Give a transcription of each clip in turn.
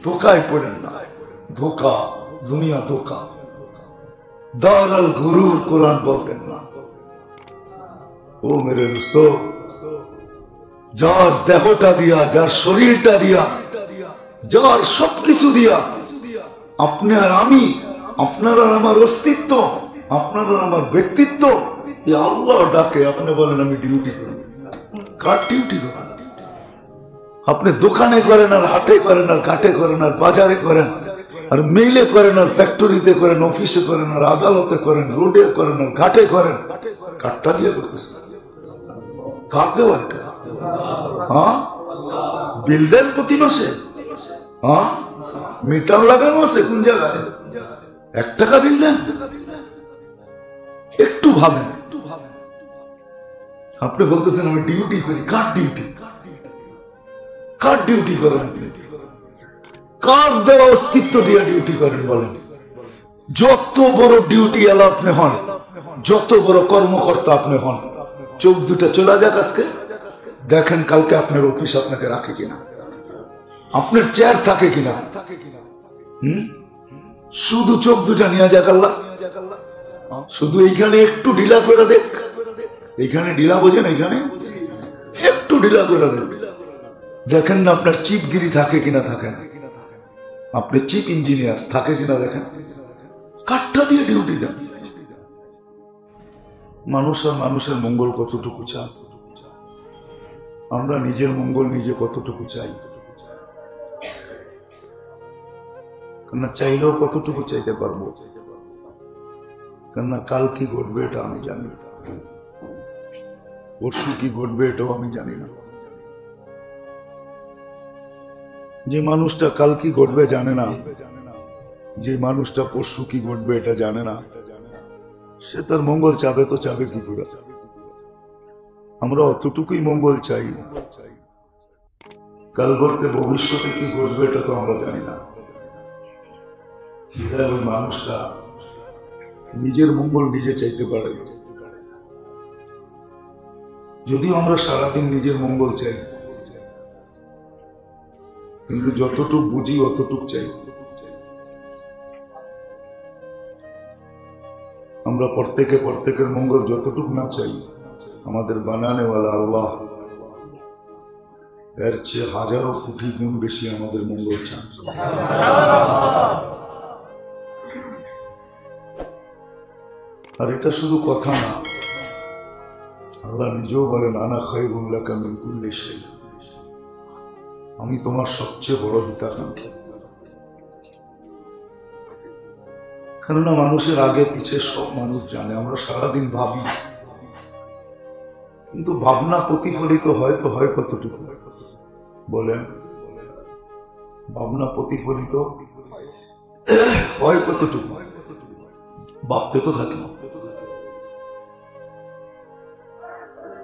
ধোকায় পড়েন না। ধোকা, দুনিয়া ধোকা। দারাল গুরুর কোরআন বলতেন না। ও মেরে দোস্ত, যার দেহটা দিয়া, যার শরীরটা দিয়া, যার সবকিছু দিয়া আপনি আর আমি, আপনার আর আমার অস্তিত্ব, আপনার আর আমার ব্যক্তিত্ব, এই আল্লাহ ডাকে। আপনি বলেন আমি ডিউটি করি। কার ডিউটি করেন? আপনি দোকানে করেন আর হাটে করেন আর ঘাটে করেন আর বাজারে করেন আর মেইলে করেন আর ফ্যাক্টরিতে করেন, অফিসে করেন আর আদালতে করেন, রোডে করেন আর ঘাটে করেন, কাঠটা দিয়ে করতেছেন? কার দেওয়া এটা? হ্যাঁ, বিল দেন প্রতি মাসে? হ্যাঁ, মিটার লাগানো আছে কোন জায়গায়? 1 টাকা বিল দেন? একটু ভাবেন। আপনি বলতেছেন আমি ডিউটি করি। কার ডিউটি? কার ডিউটি করেন আপনি? কার দেওয়া অস্তিত্ব দিয়ে ডিউটি করেন বলেন? যত বড় ডিউটি এলা আপনি হন, যত বড় কর্মকর্তা আপনি হন, চোখ দুটা চলে যাক আজকে, দেখেন কালকে আপনার অফিস আপনাকে রাখে কিনা, আপনার চেয়ার থাকে কিনা। শুধু চোখ দুটা নিয়ে যাক আল্লাহ। শুধু এইখানে একটু ঢিলা করে দেখ। এইখানে ঢিলা বোঝেন? এইখানে একটু ঢিলা করে দেখ, দেখেন না আপনার চিপগিরি থাকে কিনা। থাকে না? আপনি চিফ ইঞ্জিনিয়ার থাকে কিনা দেখেন। কাঠটা দিয়ে ডিউটি দেন। মানুষ আর মানুষের মঙ্গল কতটুকু চায়? আমরা নিজের মঙ্গল নিজে কতটুকু চাই? কেননা চাইলেও কতটুকু চাইতে পারবো? কেননা কাল কি ঘটবে এটা আমি জানি না, পরশু কি ঘটবে এটাও আমি জানি না। যে মানুষটা কাল কি ঘটবে জানে না, যে মানুষটা পরশু কি ঘটবে এটা জানে না, সে তার মঙ্গল চাবে তো চাবে কি করে? আমরা অতটুকুই মঙ্গল চাই। কাল বলতে ভবিষ্যতে কি ঘটবে এটা তো আমরা জানি না। ওই মানুষটা নিজের মঙ্গল নিজে চাইতে পারে। যদিও আমরা সারাদিন নিজের মঙ্গল চাই, কিন্তু যতটুক বুঝি অতটুক চাই। আমরা প্রত্যেকের মঙ্গল যতটুক না চাই, আমাদের বানানেওয়ালা আল্লাহ এর চেয়ে হাজারো কোটি গুণ বেশি আমাদের মঙ্গল চান। আর এটা শুধু কথা না, আল্লাহ নিজেও বলেন আনা খায়রুল লাকা মিন কুল্লি শাই, আমি তোমার সবচেয়ে বড় হিতাকাঙ্ক্ষী। কেননা মানুষের আগে পিছে সব মানুষ জানে। আমরা সারাদিন ভাবি, কিন্তু ভাবনা প্রতিফলিত হয় তো হয় কতটুকু বলেন? ভাবনা প্রতিফলিত হয় কতটুকু? ভাবতে তো থাকি,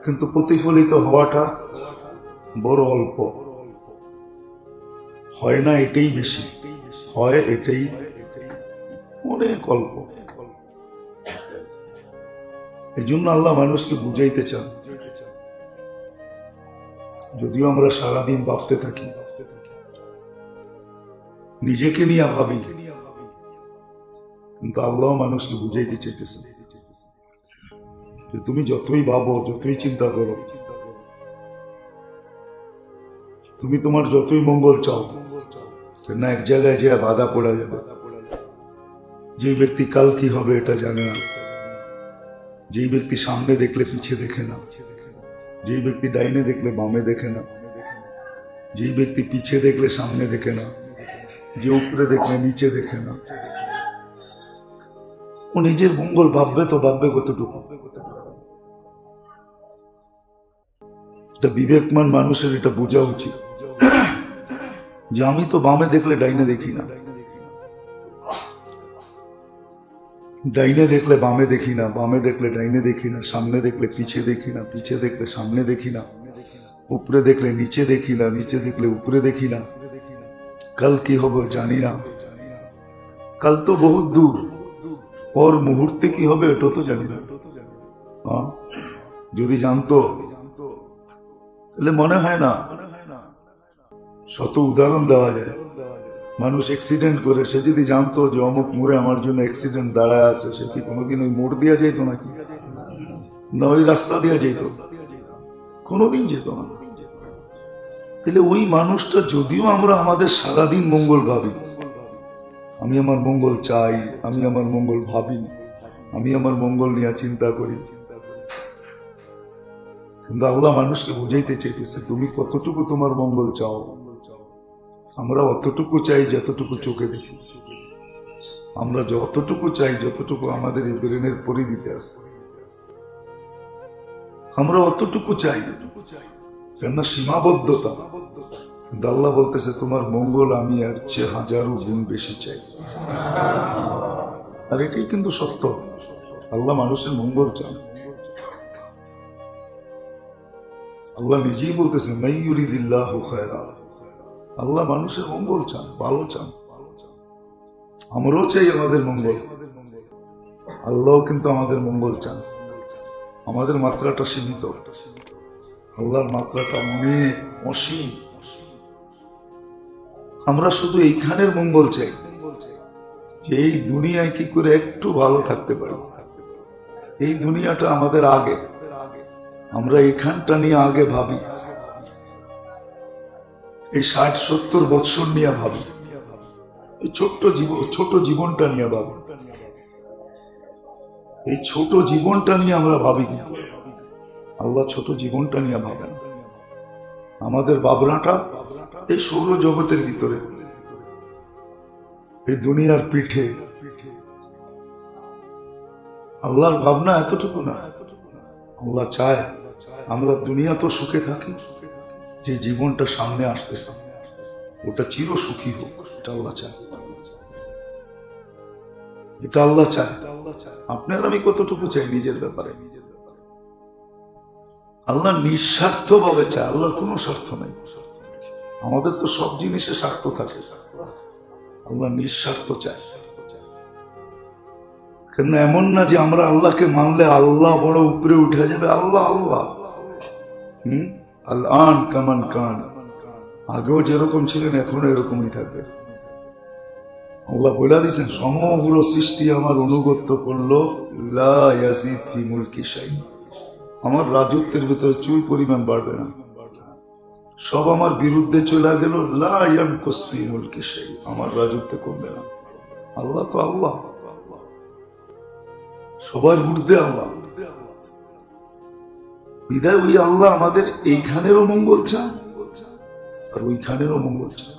কিন্তু প্রতিফলিত হওয়াটা বড় অল্প। হয় না এটাই বেশি, হয় এটাই অনেক অল্প। এই জন্য আল্লাহ মানুষকে বুঝাইতে চান। যদিও আমরা সারাদিন ভাবতে থাকি, নিজেকে নিয়ে ভাবি, কিন্তু আল্লাহ মানুষকে বুঝাইতে চাইতেছে যে তুমি যতই ভাবো, যতই চিন্তা করো, তুমি তোমার যতই মঙ্গল চাও না, এক জায়গায় যে বাধা পড়া যাবে। যে ব্যক্তি কাল কি হবে এটা জানে না, যে ব্যক্তি সামনে দেখলে পিছে দেখে না, যে ব্যক্তি ডাইনে দেখলে বামে দেখে না, যে ব্যক্তি পিছে দেখলে সামনে দেখে না, যে উপরে দেখলে নিচে দেখে না, ও নিজের মঙ্গল ভাববে তো ভাববে কতটুকু? এটা বিবেকমান মানুষের এটা বোঝা উচিত যে আমি তো বামে দেখলে ডাইনে দেখি না, ডাইনে দেখলে বামে দেখি না, বামে দেখলে ডাইনে দেখি না, সামনে দেখলে পিছে দেখি না, পিছে দেখলে সামনে দেখি না, উপরে দেখলে নিচে দেখি না, নিচে দেখলে উপরে দেখি না। কাল কি হবে জানি না, কাল তো বহুত দূর, পর মুহূর্তে কি হবে এটা তো জানি না। যদি জানতো তাহলে মনে হয় না শত উদাহরণ দেওয়া যায়। মানুষ অ্যাক্সিডেন্ট করে, সে যদি জানতো যে অমুক মোড়ে আমার জন্য অ্যাক্সিডেন্ট দাঁড়ায় আছে, সে কি কোনোদিন ওই মোড় দিয়া যেত নাকি? না ওই রাস্তা দিয়া যেত? কোনোদিন যেত না। তাহলে ওই মানুষটা, যদিও আমরা আমাদের সারাদিন মঙ্গল ভাবি, আমি আমার মঙ্গল চাই, আমি আমার মঙ্গল ভাবি, আমি আমার মঙ্গল নিয়ে চিন্তা করি, কিন্তু আল্লাহ মানুষকে বুঝাইতে চাইতেছে তুমি কতটুকু তোমার মঙ্গল চাও। আমরা অতটুকু চাই যতটুকু চোখে দেখি, আমরা যতটুকু চাই যতটুকু আমাদের এই ব্রেনের পরিধিতে আছে, আমরা অতটুকু চাই, কেননা সীমাবদ্ধতা। কিন্তু আল্লাহ বলতেছে তোমার মঙ্গল আমি আর চেয়ে হাজারো গুণ বেশি চাই। আর এটাই কিন্তু সত্য, আল্লাহ মানুষের মঙ্গল চান। আল্লাহ নিজেই বলতেছেন মান ইউরিদিল্লাহু খায়রা, আল্লাহ মানুষের মঙ্গল চান, ভালো চান। আমরাও চাই আমাদের মঙ্গল, আল্লাহও কিন্তু আমাদের মঙ্গল চান। আমাদের মাত্রাটা সীমিত, আল্লাহর মাত্রাটা অনেক অসীম। আমরা শুধু এইখানের মঙ্গল চাই, যে এই দুনিয়ায় কি করে একটু ভালো থাকতে পারি, এই দুনিয়াটা আমাদের আগে, আমরা এখানটা নিয়ে আগে ভাবি, এই 60-70 বছর নিয়ে ভাবি, এই ছোট জীবনটা নিয়ে ভাবি, এই ছোট জীবনটা নিয়ে আমরা ভাবি। কিন্তু আল্লাহ ছোট জীবনটা নিয়ে ভাবেন। আমাদের ভাবনাটা এই সৌর জগতের ভিতরে, এই দুনিয়ার পিঠে। আল্লাহর ভাবনা এতটুকু না। আল্লাহ চায় আমরা দুনিয়া তো সুখে থাকি, যে জীবনটা সামনে আসতেছে ওটা চির সুখী হোক, এটা আল্লাহ চায়, এটা আল্লাহ চায়। আপনার আমি কতটুকু চাই নিজের ব্যাপারে? আল্লাহ নিঃস্বার্থ ভাবে চায়, আল্লাহর কোনো স্বার্থ নেই। আমাদের তো সব জিনিসে স্বার্থ থাকে, আল্লাহ নিঃস্বার্থ চায়। কেন এমন না যে আমরা আল্লাহকে মানলে আল্লাহ বড় উপরে উঠে যাবে। আল্লাহ আল্লাহ আল-আন কামান কান, আগেও যেরকম ছিলেন এখনো এরকমই থাকবে। আল্লাহ বলে দিয়েছেন সমগ্র সৃষ্টি আমার অনুগত্য করলো, লা ইয়াজিদ ফি মুলকি শাই, আমার রাজত্বের ভিতরে চুল পরিমাণ বাড়বে না। সব আমার বিরুদ্ধে চলে গেল, লা ইয়ানকুস ফি মুলকি শাই, আমার রাজত্বে কমবে না। আল্লাহ তো আল্লাহ, সবার ঊর্ধ্বে আল্লাহ। বিদায় ওই আল্লাহ আমাদের এইখানেরও মঙ্গল চান আর ওইখানেরও মঙ্গল চান,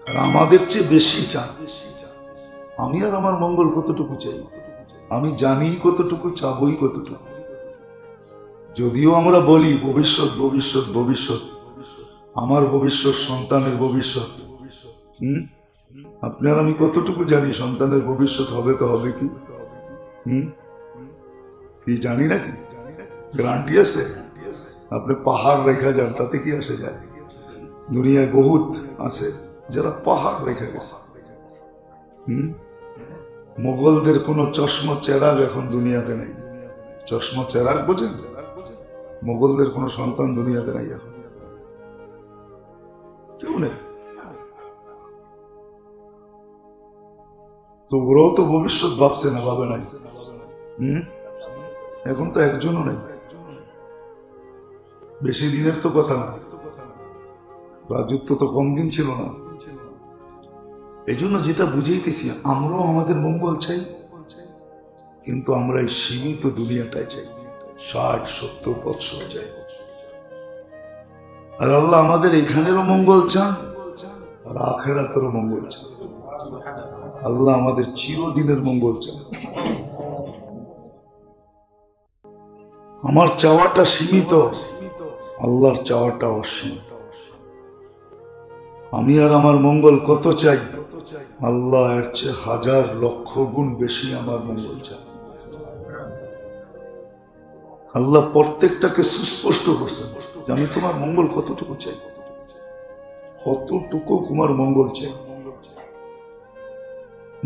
আর আমাদের চেয়ে বেশি চান। আমি আর আমার মঙ্গল কতটুকু চাই, আমি জানি কতটুকু, চাবই কতটুকু। যদিও আমরা বলি ভবিষ্যৎ ভবিষ্যৎ ভবিষ্যৎ, আমার ভবিষ্যৎ, সন্তানের ভবিষ্যৎ। আপনার আমি কতটুকু জানি সন্তানের ভবিষ্যৎ হবে তো হবে কি? কি জানি নাকি? গ্যারান্টি আছে? আপনি পাহাড় রেখা যান, তাতে কি আসে যায়? দুনিয়ায় বহুত আছে যারা পাহাড় রেখে গেছে। মোগলদের কোনো চশমা চেরাগ এখন দুনিয়াতে নেই। চশমা চেরাগ বোঝেন? মোগলদের কোনো সন্তান দুনিয়াতে নাই এখন, কেউ নেই। তো ওরাও তো ভবিষ্যৎ ভাবছে না, ভাবে নাই। এখন তো একজনও নেই, বেশি দিনের তো কথা না, রাজত্ব তো কম দিন ছিল না। এই জন্য যেটা বুঝাইতেছি, আমরাও আমাদের মঙ্গল চাই, কিন্তু আমরা এই সীমিত দুনিয়াটাই চাই, 60-70 বছর চাই। আর আল্লাহ আমাদের এখানেরও মঙ্গল চান আর আখিরাতেরও মঙ্গল চান। আল্লাহ আমাদের চিরদিনের মঙ্গল চান। আমার চাওয়াটা সীমিত, আল্লাহর চাওয়াটা অসীম। আমি আর আমার মঙ্গল কত চাই, আল্লাহ এর চেয়ে 1000-লক্ষ গুণ বেশি আমার মঙ্গল চাই। আল্লাহ প্রত্যেকটাকে সুস্পষ্ট করছে, আমি তোমার মঙ্গল কতটুকু চাই, কতটুকু তোমার মঙ্গল চাই।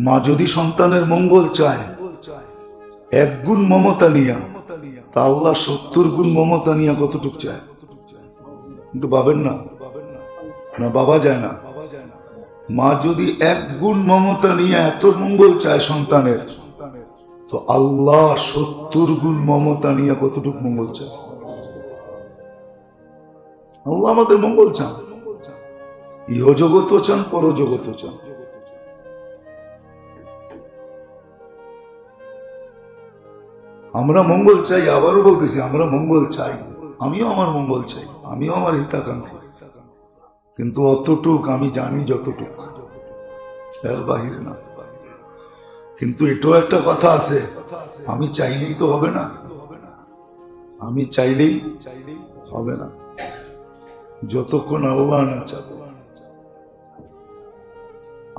মা যদি সন্তানের মঙ্গল চায় 1 গুণ মমতা নিয়া, তা আল্লাহ 70 গুণ মমতা নিয়া কতটুকু চায়? কিন্তু ভাবেন না, না বাবা যায় না, মা যদি 1 গুণ মমতা নিয়ে এত মঙ্গল চায় সন্তানের, তো আল্লাহ 70 গুণ মমতা নিয়ে কতটুকু মঙ্গল চায়? আল্লাহ আমাদের মঙ্গল চান, ইহজগত চান, পরজগত চান। আমরা মঙ্গল চাই, আবারও বলতেছি আমরা মঙ্গল চাই, আমিও আমার মঙ্গল চাই, আমিও আমার হিতাকাঙ্ক্ষী, কিন্তু অতটুক আমি জানি যতটুক, এর বাহিরে না। কিন্তু এটাও একটা কথা আছে, আমি চাইলেই তো হবে না, আমি চাইলেই হবে না যতক্ষণ আল্লাহ না চাবে।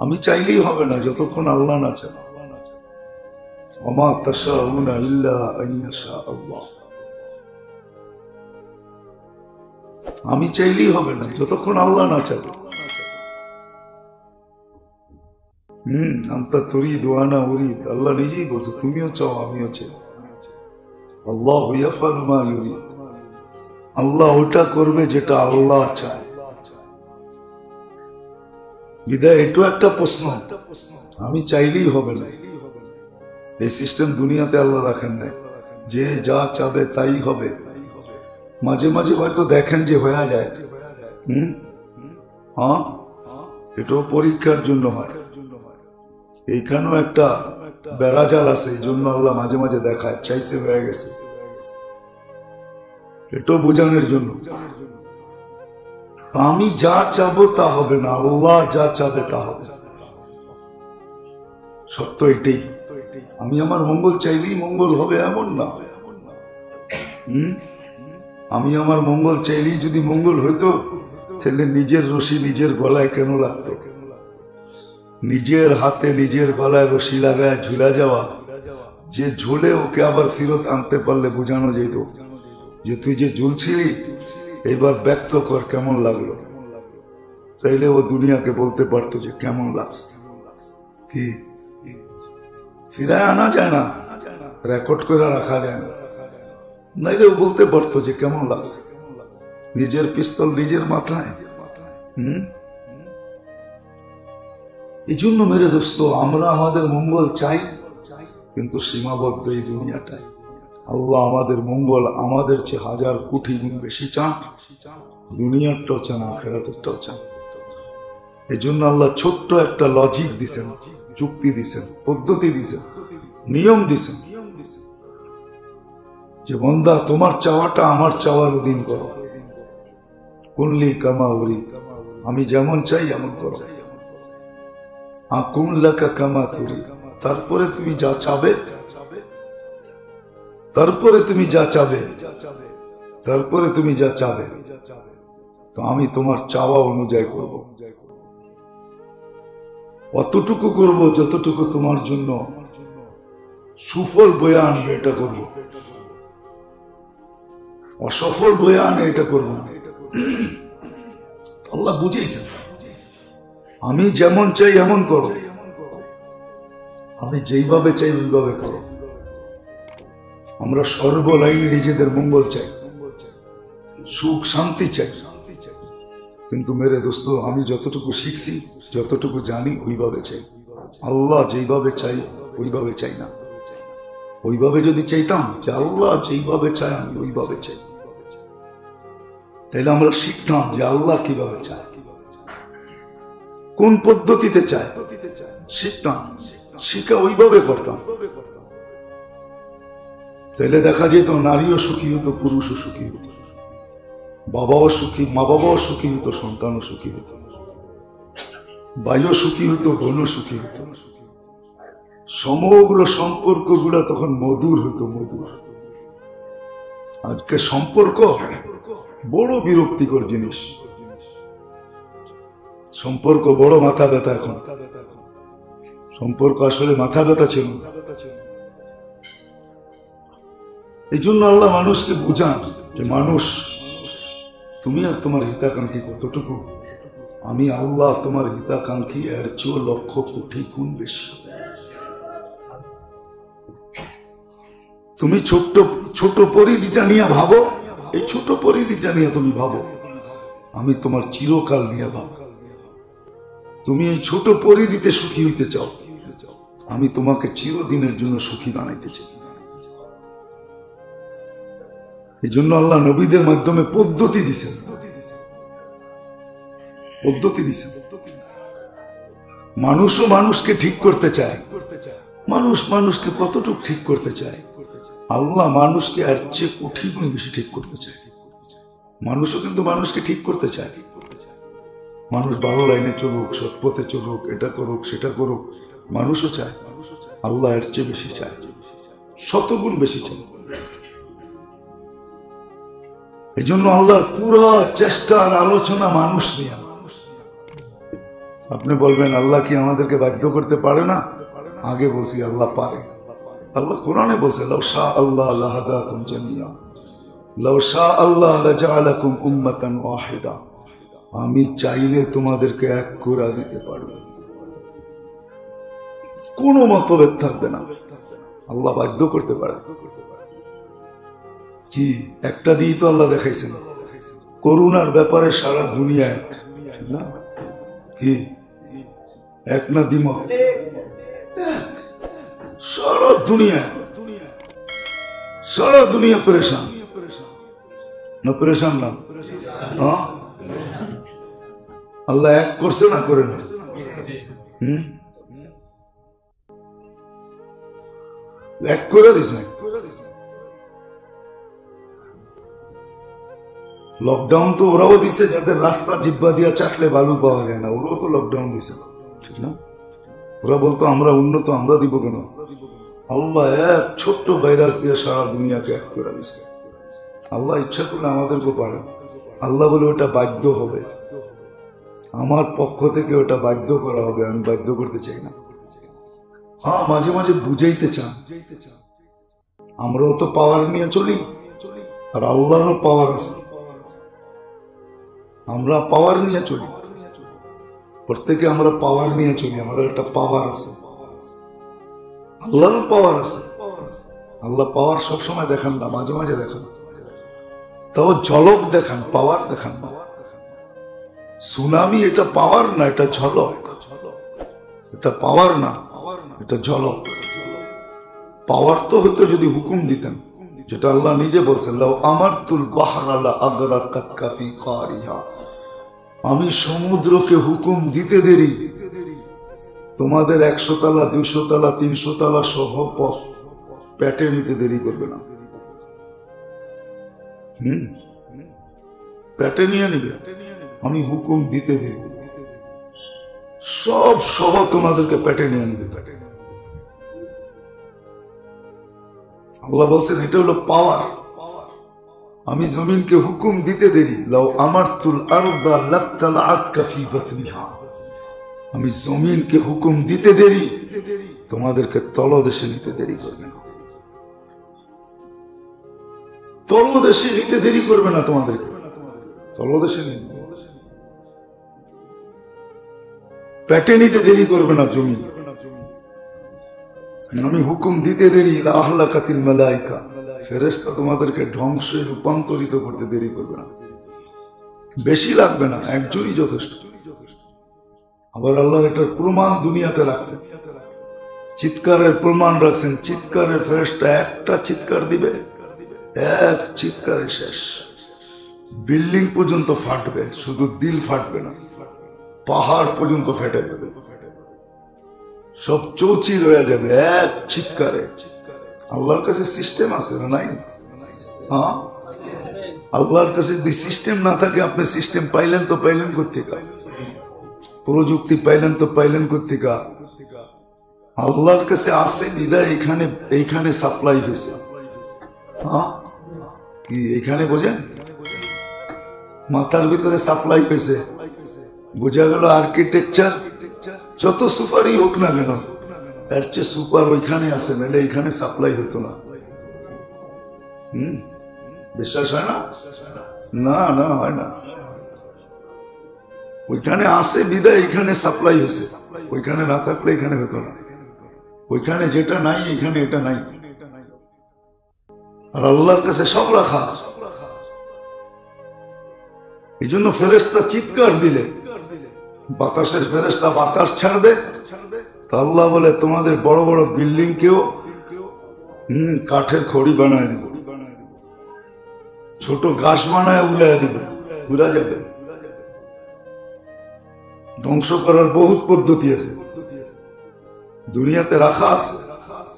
আমি চাইলেই হবে না যতক্ষণ আল্লাহ না চাবে। ওমা তাশাউনা ইল্লা আন ইয়াশা আল্লাহ। আমি চাইলেই হবে না যতক্ষণ আল্লাহ না চাবে। আনতা তুরিদু আনা উরিদ, আল্লাহ নিজেই বলছে তুমিও চাও আমিও চাই। আল্লাহু ইয়াফআলু মা ইউরিদ, আল্লাহ ওটা করবে যেটা আল্লাহ চায়। বিদায় এটাও একটা প্রশ্ন, আমি চাইলেই হবে না। এই সিস্টেম দুনিয়াতে আল্লাহ রাখেন নাই, যে যা চাবে তাই হবে। মাঝে মাঝে হয়তো দেখেন যে হয়ে যায়, হ্যাঁ, এটাও পরীক্ষার জন্য হয়। এইখানেও একটা বেড়াজাল আছে, এই জন্য আল্লাহ মাঝে মাঝে দেখায় চাইছে হয়ে গেছে, এটাও বোঝানোর জন্য। আমি যা চাবো তা হবে না, আল্লাহ যা চাবে তা হবে। সত্য এটাই। আমি আমার মঙ্গল চাইলেই মঙ্গল হবে এমন না। আমি আমার মঙ্গল চাইলেই যদি মঙ্গল হইতো, তাহলে নিজের রশি নিজের গলায় কেন লাগতো? নিজের হাতে নিজের গলায় রশি লাগায় ঝুলা যাওয়া, যে ঝুলে ওকে আবার ফেরত আনতে পারলে বোঝানো যেত যে তুই যে ঝুলছিলি এবার ব্যক্ত কর কেমন লাগলো, তাইলে ও দুনিয়াকে বলতে পারতো যে কেমন লাগছে। কি ফিরায় আনা যায় না, রেকর্ড করে রাখা যায় না, নাইলে ও বলতে পারতো যে কেমন লাগছে। নিজের পিস্তল নিজের মাথায়। এই জন্য মেরে দোস্ত, আমরা আমাদের মঙ্গল চাই, কিন্তু সীমাবদ্ধ এই দুনিয়াটায়। আল্লাহ আমাদের মঙ্গল আমাদের চেয়ে 1000 কোটি গুণ বেশি চান। দুনিয়ারটাও চান, আখিরাতেরটাও চান। এই জন্য আল্লাহ ছোট্ট একটা লজিক দিছেন, যুক্তি দিছেন, পদ্ধতি দিছেন, নিয়ম দিছেন যে বন্দা তোমার চাওয়াটা আমার চাওয়ার অধীন করো। কুনলি কামা উরি, আমি যেমন চাই এমন করো। আকুন লাকা কামা তুরি, তারপরে তুমি যা চাবে, তারপরে তুমি যা চাবে, তারপরে তুমি যা চাবে, তো আমি তোমার চাওয়া অনুযায়ী করব। অতটুকু করব যতটুকু তোমার জন্য সুফল বয়ে আনবে, এটা করব। অসফল বয়ে আনে এটা করব না। আল্লাহ বুঝেছেন, আমি যেমন চাই এমন করো, আমি যেইভাবে চাই ওইভাবে করো। আমরা সর্বলাইনে নিজেদের মঙ্গল চাই, সুখ শান্তি চাই, কিন্তু মেরে দোস্ত আমি যতটুকু শিখছি, যতটুকু জানি ওইভাবে চাই। আল্লাহ যেইভাবে চাই ওইভাবে চাই না। ওইভাবে যদি চাইতাম যে আল্লাহ যেইভাবে চায় আমি ওইভাবে চাই, তাহলে আমরা শিখতাম যে আল্লাহ কিভাবে চায়, কোন পদ্ধতিতে চায়, শিখতাম, শিখা ওইভাবে করতাম। তাহলে দেখা যেত নারীও সুখী হতো, পুরুষও সুখী হতো, বাবাও সুখী, মা বাবাও সুখী হতো, সন্তানও সুখী হতো, ভাইও সুখী হতো, বোনও সুখী হতো। সমগ্র সম্পর্কগুলো তখন মধুর হতো, মধুর। আজকে সম্পর্ক বড় বিরক্তিকর জিনিস, সম্পর্ক বড় মাথা ব্যথা। এখন সম্পর্ক আসলে মাথা ব্যথা ছিল। এই জন্য আল্লাহ মানুষকে বুঝান যে মানুষ, তুমি আর তোমার হিতাকাঙ্ক্ষী কতটুকু, আমি আল্লাহ তোমার হিতাকাঙ্ক্ষী এর চেয়ে 1,00,000 কোটি গুণ বেশি। তুমি ছোট্ট ছোট পরিধিটা নিয়ে ভাবো, এই ছোট পরিধিটা নিয়ে তুমি ভাবো, আমি তোমার চিরকাল নিয়ে ভাবো। তুমি এই ছোট পরিধিতে সুখী হইতে চাও, আমি তোমাকে চিরদিনের জন্য সুখী বানাইতে চাই। এই জন্য আল্লাহ নবীদের মাধ্যমে পদ্ধতি দিছেন, পদ্ধতি দিছেন। মানুষও মানুষকে ঠিক করতে চায়, মানুষ মানুষকে কতটুকু ঠিক করতে চায়, আল্লাহ মানুষকে এর চেয়ে কোটি গুণ বেশি ঠিক করতে চায়। মানুষও কিন্তু মানুষকে ঠিক করতে চায়, মানুষ ভালো লাইনে চলুক, সৎ পথে চলুক, এটা করুক সেটা করুক, মানুষও চায়। আল্লাহ এর চেয়ে বেশি চায়, শতগুণ বেশি চায়। এই জন্য আল্লাহর পুরো চেষ্টার আলোচনা মানুষ নিয়ে। আপনি বলবেন আল্লাহ কি আমাদেরকে বাধ্য করতে পারে না? আগে বলছি আল্লাহ পারে। আল্লাহ কোরআনে বলছে লাউ শা আল্লাহ লাহাদাকুম জামিয়া, লাউ শা আল্লাহ লাজআলাকুম উম্মাতান ওয়াহিদা। আমি চাইলে তোমাদেরকে এক করে দিতে পারি, কোনো মতভেদ থাকবে না। আল্লাহ বাধ্য করতে পারে কি? একটা দিয়ে তো আল্লাহ দেখাইছেন। করুণার ব্যাপারে সারা দুনিয়া এক, ঠিক না? কি এক না দ্বিমত? সারা দুনিয়া, সারা দুনিয়া পরেশান না? পরেশান না? আল্লাহ এক করছে না করে না? এক করে দিছে। লকডাউন তো ওরাও দিছে যাদের রাস্তা জিব্বা দিয়া চাটলে বালু পাওয়া যায় না, ওরাও তো লকডাউন দিছে, ঠিক না? ওরা বলতো আমরা উন্নত, আমরা দিব কেন? আল্লাহ এক ছোট্ট ভাইরাস দিয়ে সারা দুনিয়াকে এক করে দিছে। আল্লাহ ইচ্ছা করলে আমাদেরকে পারে। আল্লাহ বলে ওটা বাধ্য হবে, আমার পক্ষ থেকে ওটা বাধ্য করা হবে, আমি বাধ্য করতে চাই না। হ্যাঁ, মাঝে মাঝে বুঝাইতে চান। আমরাও তো পাওয়ার নিয়ে চলি, আর আল্লাহরও পাওয়ার আছে। আমরা পাওয়ার নিয়ে চলি, প্রত্যেকে আমরা পাওয়ার নিয়ে চলি, আমাদের একটা পাওয়ার আছে। আল্লাহরও পাওয়ার আছে। আল্লাহ পাওয়ার সবসময় দেখান না, মাঝে মাঝে দেখান, তাও ঝলক দেখান, পাওয়ার দেখান না। সুনামি এটা পাওয়ার না, এটা ঝলক। এটা পাওয়ার না, এটা ঝলক। পাওয়ার তো হতো যদি হুকুম দিতেন, যেটা আল্লাহ নিজে বলছেন লাউ আমারতুল বাহরা লা আগরাকাতকা ফি কারিহা। আমি সমুদ্রকে হুকুম দিতে দেরি, তোমাদের 100 তলা 200 তলা 300 তলা সহ পথ পেটে নিতে দেরি করবে না। পেটে নিয়ে নিবে, আমি হুকুম দিতে দেরি, সব সহ তোমাদেরকে পেটে নিয়ে নিবে। আল্লাহ বলছেন এটা হলো পাওয়ার। আমি জমিনকে হুকুম দিতে দেরি, লাউ আমারতুল আরদা লাবতালাআতকা ফি বাতনিহা। আমি জমিনকে হুকুম দিতে দেরি, তোমাদেরকে তলদেশে নিতে দেরি করবে না। তলদেশে নিতে দেরি করবে না, তোমাদেরকে তলদেশে নিয়ে পেটে নিতে দেরি করবে না জমিন। আমি হুকুম দিতে দেরি, লাহলাকাতিল মালাইকা। ফেরেশতা তোমাদেরকে ধ্বংসে রূপান্তরিত করতে দেরি করবে না। বেশি লাগবে না, একজনই যথেষ্ট। আবার আল্লাহর এটার প্রমাণ দুনিয়াতে রাখছেন, চিৎকারের প্রমাণ রাখছেন। চিৎকারের ফেরেশতা একটা চিৎকার দিবে, এক চিৎকারে শেষ। বিল্ডিং পর্যন্ত ফাটবে, শুধু দিল ফাটবে না, পাহাড় পর্যন্ত ফেটে যাবে, সব চৌচির হয়ে যাবে এক চিৎকারে। আল্লাহর কাছে সিস্টেম আছে না নাই? হ্যাঁ, আল্লাহর কাছে যদি সিস্টেম না থাকে, আপনি সিস্টেম পাইলেন তো পাইলেন কোত্থেকে? প্রযুক্তি পাইলেন তো পাইলেন কোত্থেকে? আল্লাহর কাছে আছে বিদায় এইখানে সাপ্লাই হয়েছে। হ্যাঁ, কি এইখানে বোঝেন? মাথার ভিতরে সাপ্লাই হয়েছে, বোঝা গেল আর্কিটেকচার যত সুপারই হোক না কেন, এর চেয়ে সুপার ওইখানে আছে, নাহলে এইখানে সাপ্লাই হতো না। বিশ্বাস হয় না? না না, হয় না। ওইখানে আসে বিদায় এখানে সাপ্লাই হয়েছে, ওইখানে না থাকলে এখানে হতো না। ওইখানে যেটা নাই এখানে এটা নাই। আর আল্লাহর কাছে সব রাখা আছে। এই জন্য ফেরেশতা চিৎকার দিলে বাতাসের ফেরেশতা বাতাস ছাড়বে, তা আল্লাহ বলে তোমাদের বড় বড় বিল্ডিং কেও কাঠের খড়ি বানায় দিব, ছোট গাছ বানায় উড়ায় দিবে, উড়া যাবে। ধ্বংস করার বহুত পদ্ধতি আছে দুনিয়াতে, রাখা আছে,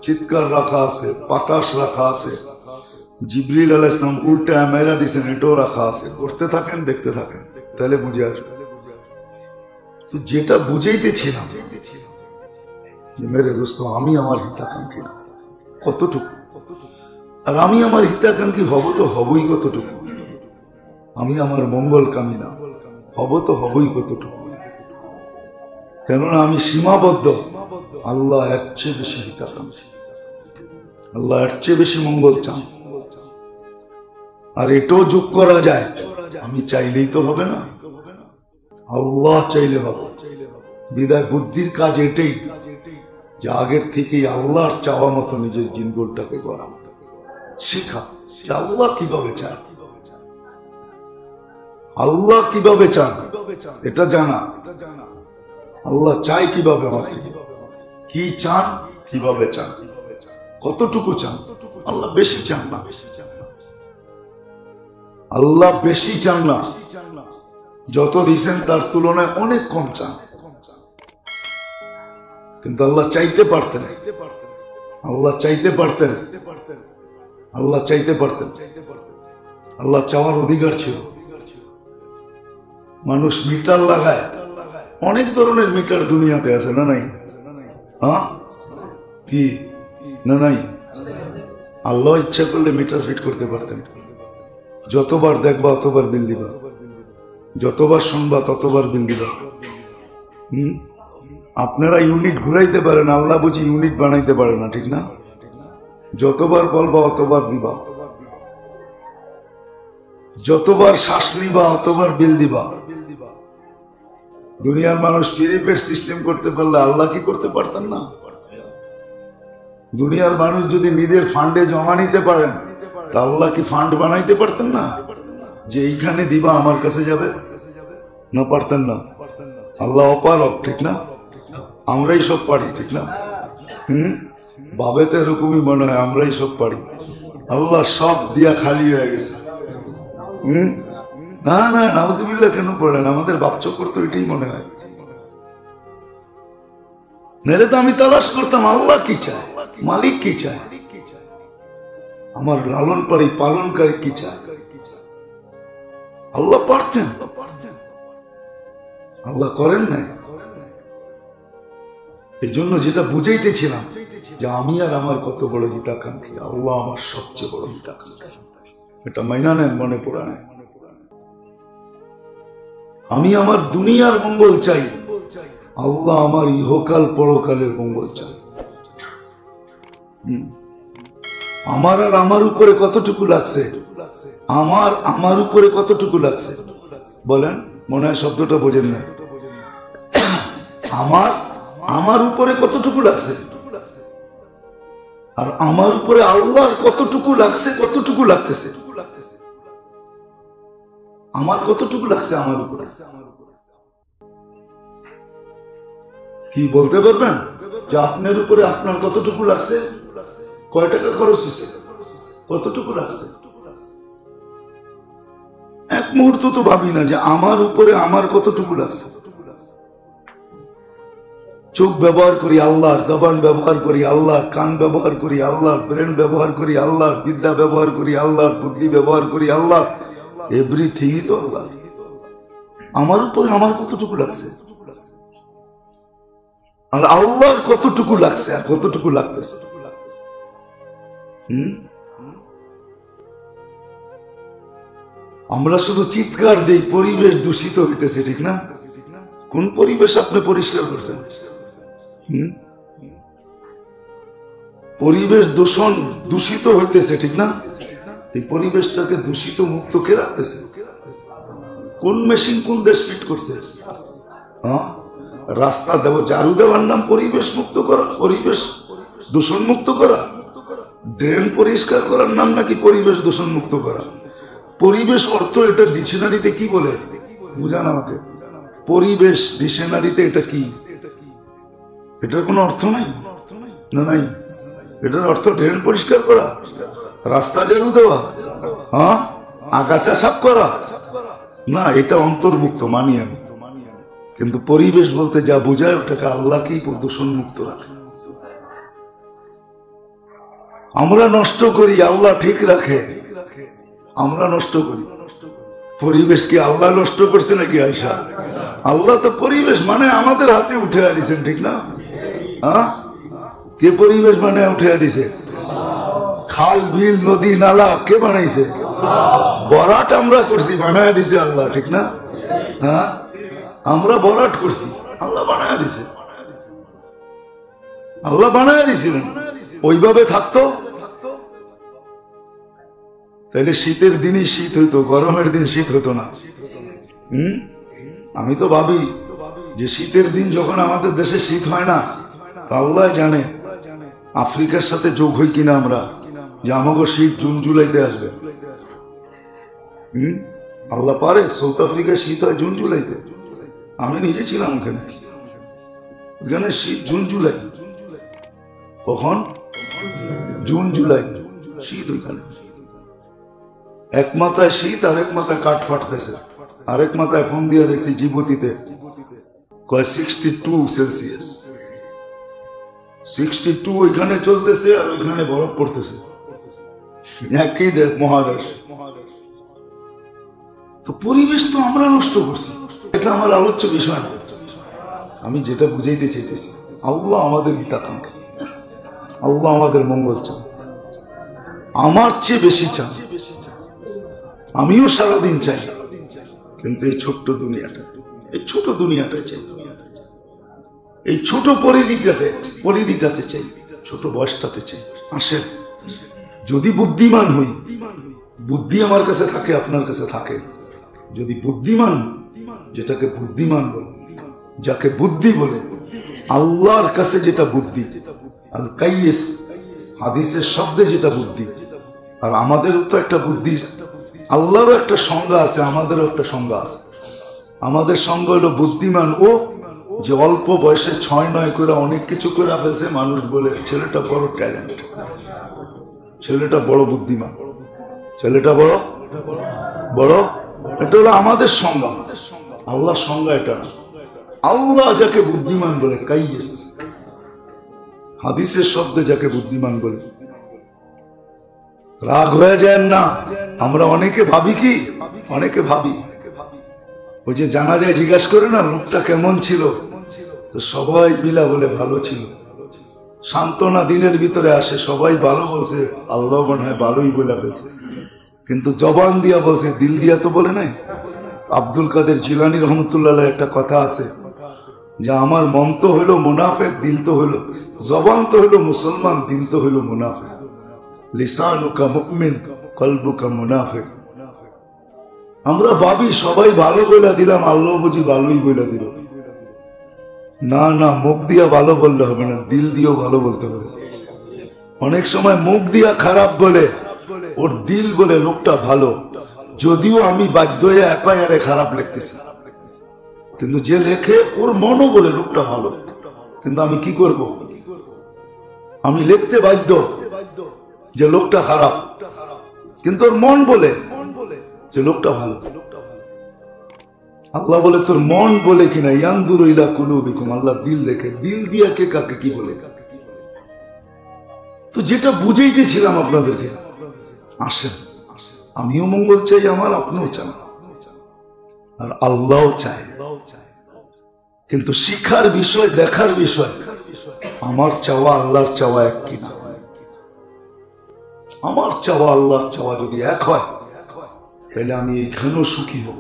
চিৎকার রাখা আছে, বাতাস রাখা আছে, জিবরিল আলাইহিস সালাম উল্টা মেরা দিয়েছেন, এটাও রাখা আছে। করতে থাকেন, দেখতে থাকেন, তাহলে বুঝে আসবে। তো যেটা বুঝাইতেছিলাম যে মেরে দোস্ত, আমি আমার হিতাকাঙ্ক্ষী না কতটুকু, আর আমি আমার হিতাকাঙ্ক্ষী হব তো হবই কতটুকু, আমি আমার মঙ্গল কামী না হব তো হবই কতটুকু। কেননা আমি সীমাবদ্ধ, আল্লাহ এর চেয়ে বেশি হিতাকাঙ্ক্ষী, আল্লাহ এর চেয়ে বেশি মঙ্গল চান। আর এটাও যোগ করা যায়, আমি চাইলেই তো হবে না, আল্লাহ চাইলে হবে। বিদায় বুদ্ধির কাজ এটাই যে আগের থেকেই আল্লাহর চাওয়া মতো নিজের জিনগোলটাকে গড়া, শেখা যে আল্লাহ কিভাবে চায়, আল্লাহ কিভাবে চান এটা জানা, আল্লাহ চায় কিভাবে আমার থেকে, কি চান, কিভাবে চান, কতটুকু চান। আল্লাহ বেশি চান না, আল্লাহ বেশি চান না, যত দিয়েছেন তার তুলনায় অনেক কম চান। কিন্তু আল্লাহ চাইতে পারতেন, আল্লাহ চাইতে পারতেন, আল্লাহ চাইতে পারতেন, আল্লাহ চাওয়ার অধিকার ছিল। মানুষ মিটার লাগায়, অনেক ধরনের মিটার দুনিয়াতে আছে না নাই? হ্যাঁ কি না নাই? আল্লাহ ইচ্ছা করলে মিটার ফিট করতে পারতেন। যতবার দেখবা অতবার বিল দিবা, যতবার শুনবা ততবার বিল দিবা। আপনারা ইউনিট ঘুরাইতে পারেন, আল্লাহ বুঝি ইউনিট বানাইতে পারে না, ঠিক না? যতবার বলবা অতবার দিবা, যতবার শ্বাস নিবা অতবার বিল দিবা। দুনিয়ার মানুষ প্রিপেড সিস্টেম করতে পারলে আল্লাহ কি করতে পারতেন না? দুনিয়ার মানুষ যদি নিজের ফান্ডে জমা নিতে পারেন তা আল্লাহ কি ফান্ড বানাইতে পারতেন না, যে এইখানে দিবা আমার কাছে যাবে? না, পারতেন না। আল্লাহ অপারক, ঠিক না? আমরাই সব পারি, ঠিক না? ভাবে তো এরকমই মনে হয় আমরাই সব পারি, আল্লাহ সব দিয়া খালি হয়ে গেছে। না না, নাউজুবিল্লাহ কেন পড়েন? আমাদের বাপচক্কর তো এটাই মনে হয়। নাহলে তো আমি তালাশ করতাম আল্লাহ কি চায়, মালিক কি চায়, আমার লালন পারি পালনকারী কি চায়। আল্লাহ পারতেন, আল্লাহ করেন নাই। এই জন্য যেটা বুঝাইতেছিলাম যে আমি আর আমার কত বড় হিতাকাঙ্ক্ষী, আল্লাহ আমার সবচেয়ে বড় হিতাকাঙ্ক্ষী, এটা মাইনা নেন, মনে পড়া নেন। আমি আমার দুনিয়ার মঙ্গল চাই, আল্লাহ আমার ইহকাল পরকালের মঙ্গল চাই। আমার আর আমার উপরে কতটুকু লাগছে, আমার উপরে কতটুকু লাগছে বলেন? মনে হয় শব্দটা বোঝেন না। আমার উপরে কতটুকু লাগছে, আর আমার উপরে আল্লাহর কতটুকু লাগছে, কতটুকু লাগতেছে। আমার কতটুকু লাগছে আমার উপরে, কি বলতে পারবেন? যে আপনার উপরে আপনার কতটুকু লাগছে, কয় টাকা খরচ হয়েছে, কতটুকু লাগছে? এক মুহূর্ত তো ভাবি না যে আমার উপরে আমার কতটুকু লাগছে। চোখ ব্যবহার করি আল্লাহর, জবান ব্যবহার করি আল্লাহর, কান ব্যবহার করি আল্লাহর, ব্রেন ব্যবহার করি আল্লাহর, বিদ্যা ব্যবহার করি আল্লাহর, বুদ্ধি ব্যবহার করি আল্লাহর, এভরিথিংই তো আল্লাহ। আমার উপরে আমার কতটুকু লাগছে, আর আল্লাহর কতটুকু লাগছে, আর কতটুকু লাগতেছে। আমরা শুধু চিৎকার দেই পরিবেশ দূষিত হইতেছে, ঠিক না? কোন পরিবেশ আপনি পরিষ্কার করছেন? পরিবেশ দূষিত হইতেছে, ঠিক না? এই পরিবেশটাকে দূষিত মুক্ত কে রাখতেছে? কোন মেশিন কোন দেশ ফিট করছে? রাস্তা দেব, ঝাড়ু দেওয়ার নাম পরিবেশ মুক্ত করা, পরিবেশ দূষণ মুক্ত করা। ড্রেন পরিষ্কার করার নাম নাকি পরিবেশ দূষণ মুক্ত করা। পরিবেশ অর্থ এটা ডিকশনারিতে কি বলে বুঝান আমাকে। পরিবেশ ডিকশনারিতে এটা কি? এটার কোনো অর্থ নাই না? নাই। এটার অর্থ ড্রেন পরিষ্কার করা, রাস্তা ঝাড়ু দেওয়া, হ্যাঁ, আগাছা সাফ করা না। এটা অন্তর্ভুক্ত, মানি আমি। কিন্তু পরিবেশ বলতে যা বোঝায় ওটাকে আল্লাহকেই প্রদূষণ মুক্ত রাখে। আমরা নষ্ট করি, আল্লাহ ঠিক রাখে। আমরা নষ্ট করি। পরিবেশ কি আল্লাহ নষ্ট করছে নাকি? আয়সা আল্লাহ তো পরিবেশ মানে আমাদের হাতে উঠে দিয়েছেন, ঠিক না? হ্যাঁ, কে পরিবেশ মানে উঠে দিছে? খাল বিল নদী নালা কে বানাইছে? বরাট আমরা করছি, বানায় দিছে আল্লাহ, ঠিক না? হ্যাঁ, আমরা বরাট করছি, আল্লাহ বানায় দিছে। আল্লাহ বানায় দিছিলেন, ওইভাবে থাকতো তাহলে শীতের দিনই শীত হইতো, গরমের দিন শীত হতো না। আমি তো ভাবি যে শীতের দিন যখন আমাদের দেশে শীত হয় না, তা আল্লাহ জানে আফ্রিকার সাথে যোগ হই কিনা আমরা, যে আমাকে শীত জুন জুলাইতে আসবে। আল্লাহ পারে। সাউথ আফ্রিকায় শীত হয় জুন জুলাইতে। আমি নিজে ছিলাম ওখানে, ওখানে শীত জুন জুলাই। কখন? জুন জুলাই শীত ওইখানে। এক মাথায় শীত, আরেক মাথায় কাঠ ফাটতেছে, আরেক মাথায় ফোন দিয়ে দেখছি জিবুতিতে কয় 62 সেলসিয়াস। 62 ওইখানে চলতেছে আর ওইখানে বরফ পড়তেছে, একই মহাদেশ। তো পরিবেশ তো আমরা নষ্ট করছি, এটা আমার আলোচ্য বিষয় না। আমি যেটা বুঝাইতে চাইতেছি, আল্লাহ আমাদের হিতাকাঙ্ক্ষী, আল্লাহ আমাদের মঙ্গল চান, আমার চেয়ে বেশি চান। আমিও সারাদিন চাই, কিন্তু এই ছোট্ট দুনিয়াটা, এই ছোট দুনিয়াটা চাই, এই ছোট পরিধিটাতে চাই, ছোট বয়সটাতে চাই। আসেন, যদি বুদ্ধিমান হই, বুদ্ধি আমার কাছে থাকে, আপনার কাছে থাকে, যদি বুদ্ধিমান, যেটাকে বুদ্ধিমান বলে, যাকে বুদ্ধি বলে, আল্লাহর কাছে যেটা বুদ্ধি, আল কাইয়িস হাদিসের শব্দে যেটা বুদ্ধি, আর আমাদেরও তো একটা বুদ্ধি, আল্লাহরও একটা সংজ্ঞা আছে, আমাদেরও একটা সংজ্ঞা আছে। আমাদের সংজ্ঞা হলো বুদ্ধিমান ও যে অল্প বয়সে 6-9 করে অনেক কিছু করে ফেলছে, মানুষ বলে ছেলেটা বড় ট্যালেন্ট, ছেলেটা বড় বুদ্ধিমান, ছেলেটা বড় বড়। এটা হলো আমাদের সংজ্ঞা, আল্লাহর সংজ্ঞা এটা না। আল্লাহ যাকে বুদ্ধিমান বলে, কাইয়িস হাদিসের শব্দে যাকে বুদ্ধিমান বলে। রাগ হয়ে যায় না। আমরা অনেকে ভাবি কি, অনেকে ভাবি ওই যে জানা যায় জিজ্ঞাসা করে না লোকটা কেমন ছিল, তো সবাই মিলা বলে ভালো ছিল। সান্ত্বনা দিনের ভিতরে আসে, সবাই ভালো বলছে, আল্লাহ মনে হয় ভালোই বলে ফেলছে, কিন্তু জবান দিয়া বলছে, দিল দিয়া তো বলে নাই। আব্দুল কাদের জিলানী রহমতুল্লাহ একটা কথা আছে যে আমার মন তো হইল মুনাফেক, দিল তো হইল, জবান তো হইল মুসলমান, দিল তো হইল মুনাফেক। লিসানুকা মুমিন কলবুকা মুনাফিক। আমরা ভাবি সবাই ভালো বলে দিলাম, আল্লাহ বুঝি ভালোই বলে দিল। না না, মুখ দিয়া ভালো বললে হবে না, দিল দিয়েও ভালো বলতে হবে। অনেক সময় মুখ দিয়া খারাপ বলে, ওর দিল বলে লোকটা ভালো, যদিও আমি বাধ্য হয়ে এফআইআরে খারাপ লিখতেছি, কিন্তু যে লেখে ওর মনও বলে লোকটা ভালো, কিন্তু আমি কি করব? আমি লিখতে বাধ্য যে লোকটা খারাপ, কিন্তু ওর মন বলে যে লোকটা ভালো। আল্লাহ বলে তোর মন বলে কিনা, ইয়ানজুরু ইলা কুলুবিকুম, আল্লাহ দিল দেখে, দিল দিয়া কে কাকে কি বলে। তো যেটা বুঝাইতেছিলাম আপনাদেরকে, আসেন, আমিও মঙ্গল চাই, আমার আপনিও চান, আর আল্লাহও চায়। কিন্তু শিখার বিষয়, দেখার বিষয়, আমার চাওয়া আল্লাহর চাওয়া এক কিনা। আমার চাওয়া আল্লাহর চাওয়া যদি এক হয়, তাহলে আমি এইখানেও সুখী হব,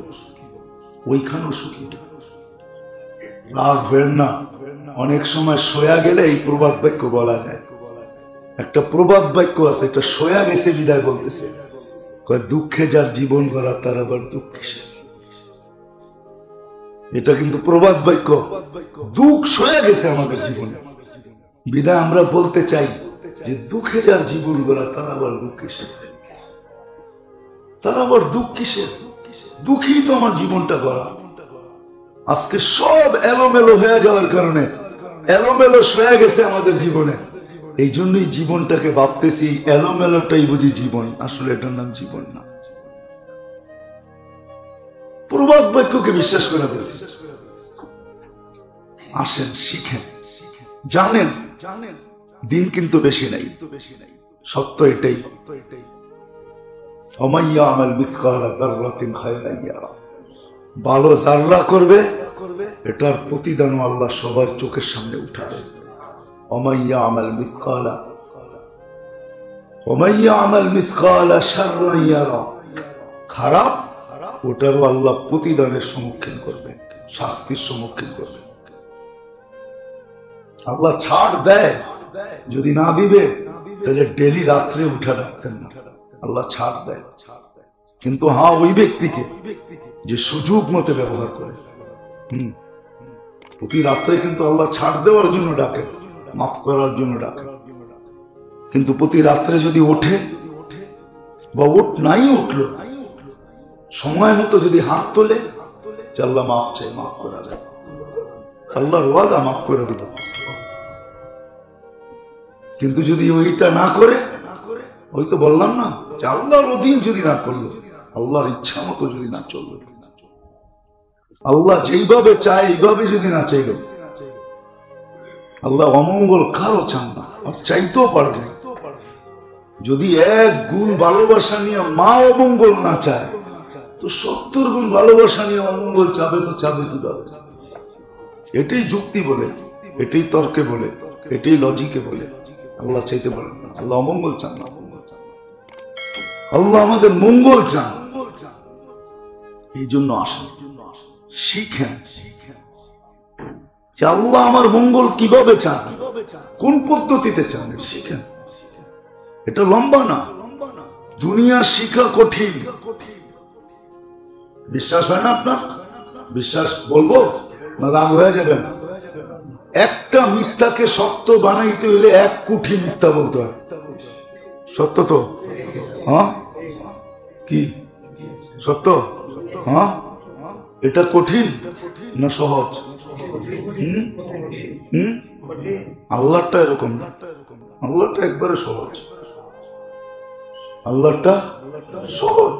ওইখানেও সুখী হব। রাগ হবেন না। অনেক সময় সয়া গেলে এই প্রবাদ বাক্য বলা যায়। একটা প্রবাদ বাক্য আছে, এটা সয়া গেছে বিদায় বলতেছে, কয় দুঃখে যার জীবন গড়া তার আবার দুঃখ কিসের। এটা কিন্তু প্রবাদ বাক্য। দুঃখ সয়া গেছে আমাদের জীবনে, বিদায় আমরা বলতে চাই যে দুঃখে যার জীবন গড়া তার আবার দুঃখ কিসের, তার আবার দুঃখ কিসের। দুঃখী তো আমার জীবনটা গড়া, আজকে সব এলোমেলো হয়ে যাওয়ার কারণে এলোমেলো হয়ে গেছে আমাদের জীবনে। এই জন্যই জীবনটাকে ভাবতেছি এলোমেলোটাই বুঝি জীবন, আসলে এটার নাম জীবন না। প্রবাদ বাক্যকে বিশ্বাস করে ফেলছি। আসেন, শিখেন, জানেন দিন কিন্তু বেশি নাই, সত্য এটাই। ওমাইয়া আমাল মিসকালা যাররাতিন খায়রান ইয়ারা, ভালো যাররা করবে এটার প্রতিদান আল্লাহ সবার চোখের সামনে উঠাবে। ওমাইয়া আমাল মিসকালা শাররান ইয়ারা, খারাপ ওটারও আল্লাহ প্রতিদানের সম্মুখীন করবে, শাস্তির সম্মুখীন করবে। আল্লাহ ছাড় দেয়, যদি না দিবে তাহলে ডেলি রাত্রে উঠে রাখতেন না। আল্লাহ ছাড় দেয়, কিন্তু হ্যাঁ ওই ব্যক্তিকে যে সুযোগ মতো ব্যবহার করে। প্রতি রাত্রে কিন্তু আল্লাহ ছাড় দেওয়ার জন্য ডাকে, মাফ করার জন্য ডাকে। কিন্তু প্রতি রাত্রে যদি ওঠে বা নাই উঠলো, সময় মতো যদি হাত তোলে, আল্লাহ মাফ চাই, মাফ করা যায়, আল্লাহর ওয়াদা মাফ করে দিল। কিন্তু যদি ওইটা না করে, ওই তো বললাম না যে আল্লাহর অধীন যদি না করলো, আল্লাহর ইচ্ছা মতো যদি না চললো, আল্লাহ যেইভাবে চায় এইভাবে যদি না চাইল, আল্লাহ অমঙ্গল কারো চান না, আর চাইতেও পারবে। যদি 1 গুণ ভালোবাসা নিয়ে মা অমঙ্গল না চায়, তো 70 গুণ ভালোবাসা নিয়ে অমঙ্গল চাবে, তো চাবে কিভাবে? এটাই যুক্তি বলে, এটাই তর্কে বলে, এটাই লজিকে বলে। আল্লাহ চাইতে পারেন না, আল্লাহ অমঙ্গল চান না, আল্লাহ আমাদের মঙ্গল চান। এই জন্য আসেন, শিখেন যে আল্লাহ আমার মঙ্গল কিভাবে চান, কোন পদ্ধতিতে চান, শিখেন। এটা লম্বা না, দুনিয়া শিখা কঠিন। বিশ্বাস হয় না আপনার? বিশ্বাস বলবো না রাগ হয়ে যাবেন? একটা মিথ্যাকে সত্য বানাইতে হইলে 1 কোটি মিথ্যা বলতে হয়। সত্য তো? হ্যাঁ, কি সত্য? হ্যাঁ, এটা কঠিন না সহজ? আল্লাহটা এরকম না, আল্লাহটা একবারে সহজ, আল্লাহটা সহজ।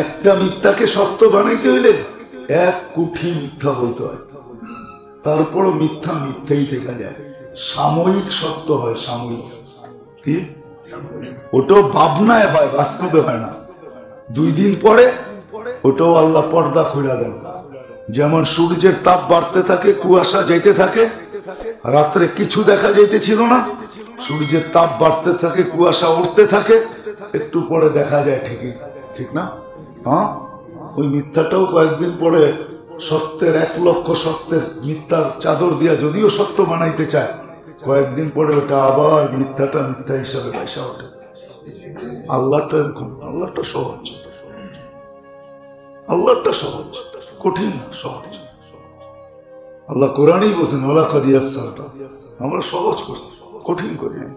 একটা মিথ্যাকে সত্য বানাইতে হইলে 1 কোটি মিথ্যা বলতে হয়, তারপরও মিথ্যা মিথ্যাই থেকে যায়, সাময়িক সত্য হয়, সাময়িক। কি ওটাও ভাবনায় হয়, বাস্তবে হয় না। 2 দিন পরে ওটাও আল্লাহ পর্দা খুলে দেন। যেমন সূর্যের তাপ বাড়তে থাকে, কুয়াশা যাইতে থাকে, রাত্রে কিছু দেখা যাইতেছিল না, সূর্যের তাপ বাড়তে থাকে, কুয়াশা উঠতে থাকে, একটু পরে দেখা যায় ঠিকই, ঠিক না? হ্যাঁ, ওই মিথ্যাটাও কয়েকদিন পরে সত্যের 1 লক্ষ সত্যের মিথ্যার চাদর দিয়া যদিও সত্য বানাইতে চায়, কয়েকদিন পরে ওটা আবার মিথ্যাটা মিথ্যা হিসাবে পয়সা ওঠে। আল্লাহটা এরকম, আল্লাহটা সহজ, আল্লাহটা সহজ, কঠিন না, সহজ। আল্লাহ কোরআনই বলছেন ওয়ালাকাদ ইয়াসসারনা, আমরা সহজ করছি, কঠিন করি না।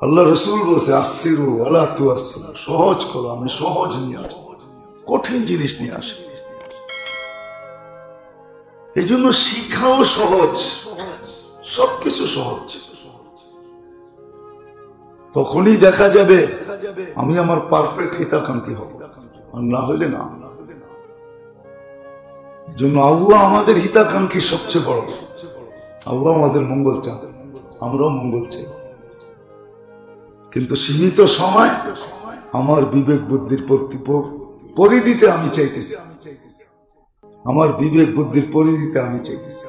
আল্লাহ রাসূল বলছে আssiru ওয়ালা তুআssiরু, সহজ করো, আমি সহজ নিয়ে আসি, কঠিন জিনিস নিয়ে আসি। এই জন্য শিখাও সহজ, সবকিছু সহজ। তখনই দেখা যাবে আমি আমার পারফেক্ট হিতাকাঙ্ক্ষী হব, আর না হইলে না। এই জন্য আল্লাহ আমাদের হিতাকাঙ্ক্ষী সবচেয়ে বড়। আল্লাহ আমাদের মঙ্গল চান, আমরাও মঙ্গল চাই, কিন্তু সীমিত সময় আমার বিবেক বুদ্ধির পরিধিতে আমি চাইতেছি, আমার বিবেক বুদ্ধির পরিধিতে আমি চাইতেছি।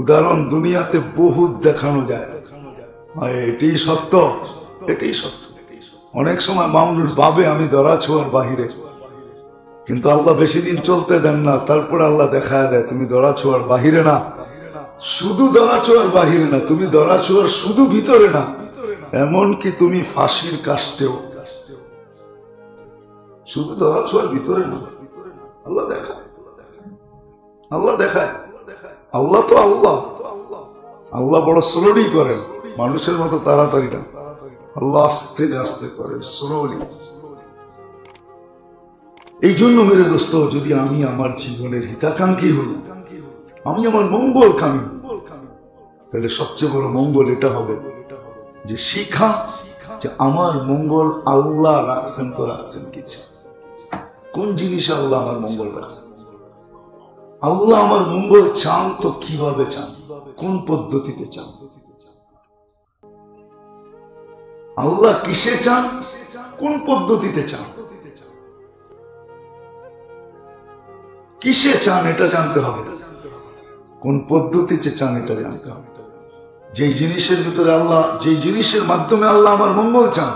উদাহরণ দুনিয়াতে বহুত দেখানো যায়, এটাই সত্য, এটাই সত্য। অনেক সময় মানুষ ভাবে আমি ধরা ছোঁয়ার বাহিরে, কিন্তু আল্লাহ বেশি দিন চলতে দেন না, তারপরে আল্লাহ দেখায় দেয় তুমি ধরা ছোঁয়ার বাহিরে না, শুধু ধরা ছোঁয়ার বাহিরে না, তুমি ধরা ছোঁয়ার শুধু ভিতরে না, এমনকি তুমি ফাঁসির কাষ্টেও, শুধু ধরা ছোঁয়ার ভিতরে না। আল্লাহ দেখায়, আল্লাহ দেখায়। আল্লাহ তো আল্লাহ, আল্লাহ বড় স্লোলি করেন, মানুষের মতো তাড়াতাড়ি না, আল্লাহ আস্তে আস্তে করেন, স্লোলি। এই জন্য মেরে দোস্ত, যদি আমি আমার জীবনের হিতাকাঙ্ক্ষী হই, আমি আমার মঙ্গল কামী, তাহলে সবচেয়ে বড় মঙ্গল এটা হবে যে শিখা যে আমার মঙ্গল আল্লাহ রাখছেন তো রাখছেন কিছু। কোন জিনিসে আল্লাহ আমার মঙ্গল রাখছেন? আল্লাহ আমার মঙ্গল চান তো কিভাবে চান, কোন পদ্ধতিতে চান? আল্লাহ কিসে চান, কোন পদ্ধতিতে চান, কিসে চান এটা জানতে হবে, কোন পদ্ধতিতে চান এটা জানতে হবে। যেই জিনিসের ভিতরে আল্লাহ, যেই জিনিসের মাধ্যমে আল্লাহ আমার মঙ্গল চান,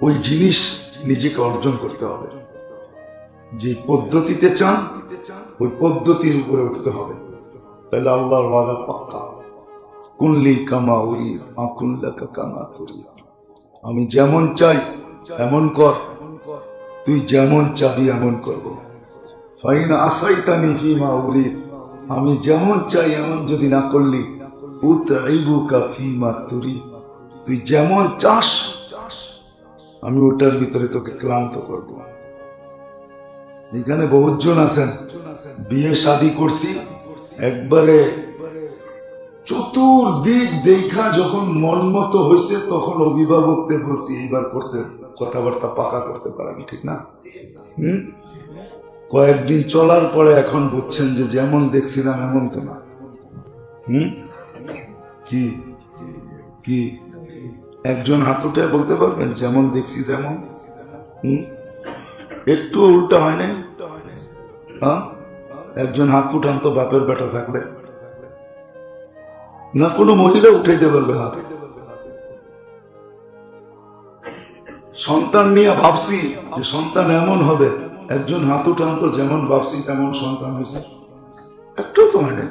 ওই জিনিস নিজেকে অর্জন করতে হবে। যে পদ্ধতিতে চান ওই পদ্ধতির উপরে উঠতে হবে, তাহলে আল্লাহর ওয়াদা পাক্কা। কুল্লি কামা উরিদ মা কুল্লাকা কামা তুরিদ। আমি যেমন চাই এমন কর, তুই যেমন চাবি এমন করব। ফাইনা আসাইতানি ফিমা উরিদ, আমি যেমন চাই এমন যদি না করলি, উতঈবুকা ফিমা তুরিদ, তুই যেমন চাস আমি ওটার ভিতরে তোকে ক্লান্ত করব। এখানে বহুজন আছেন, বিয়ে শাদী করছি, একবারে চতুর্দিক দেখা যখন মন মতো হয়েছে তখন অভিভাবকদের বলছি এইবার করতে, কথাবার্তা পাকা করতে পারেন, ঠিক না? কয়েকদিন চলার পরে এখন বুঝছেন যে যেমন দেখছিলাম এমন তো না। কি কি একজন হাত উঠে বলতে পারবেন যেমন দেখছি তেমন? একটু উল্টা হয় না? হ্যাঁ, একজন হাত উঠান তো বাপের বেটা থাকলে, না কোনো মহিলা উঠাইতে পারবে হাত? সন্তান নিয়ে ভাবছি যে সন্তান এমন হবে, একজন হাত উঠান তো যেমন ভাবছি তেমন সন্তান হয়েছে, একটু তো হয় না,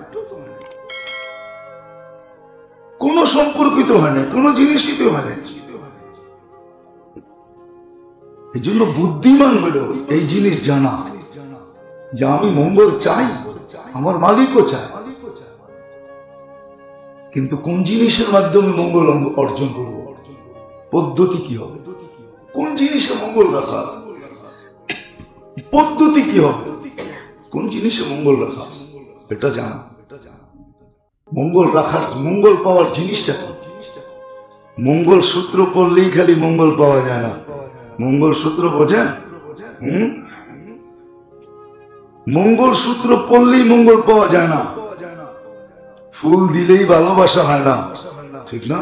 কোন সম্পর্কিত হয় না, কোন জিনিসই তো হয় না। এই জন্য বুদ্ধিমান হলো এই জিনিস জানা যে আমি মঙ্গল চাই, আমার মালিকও চায়, কিন্তু কোন জিনিসের মাধ্যমে মঙ্গল অর্জন করব, পদ্ধতি কি হবে, কোন জিনিসে মঙ্গল রাখা আছে, পদ্ধতি কি হবে, কোন জিনিসে মঙ্গল রাখা আছে, এটা জানা। মঙ্গল রাখার, মঙ্গল পাওয়ার জিনিসটা কি? মঙ্গল সূত্র পড়লেই খালি মঙ্গল পাওয়া যায় না। মঙ্গল সূত্র বোঝেন? মঙ্গল সূত্র পড়লেই মঙ্গল পাওয়া যায় না। ফুল দিলেই ভালোবাসা হয় না, ঠিক না?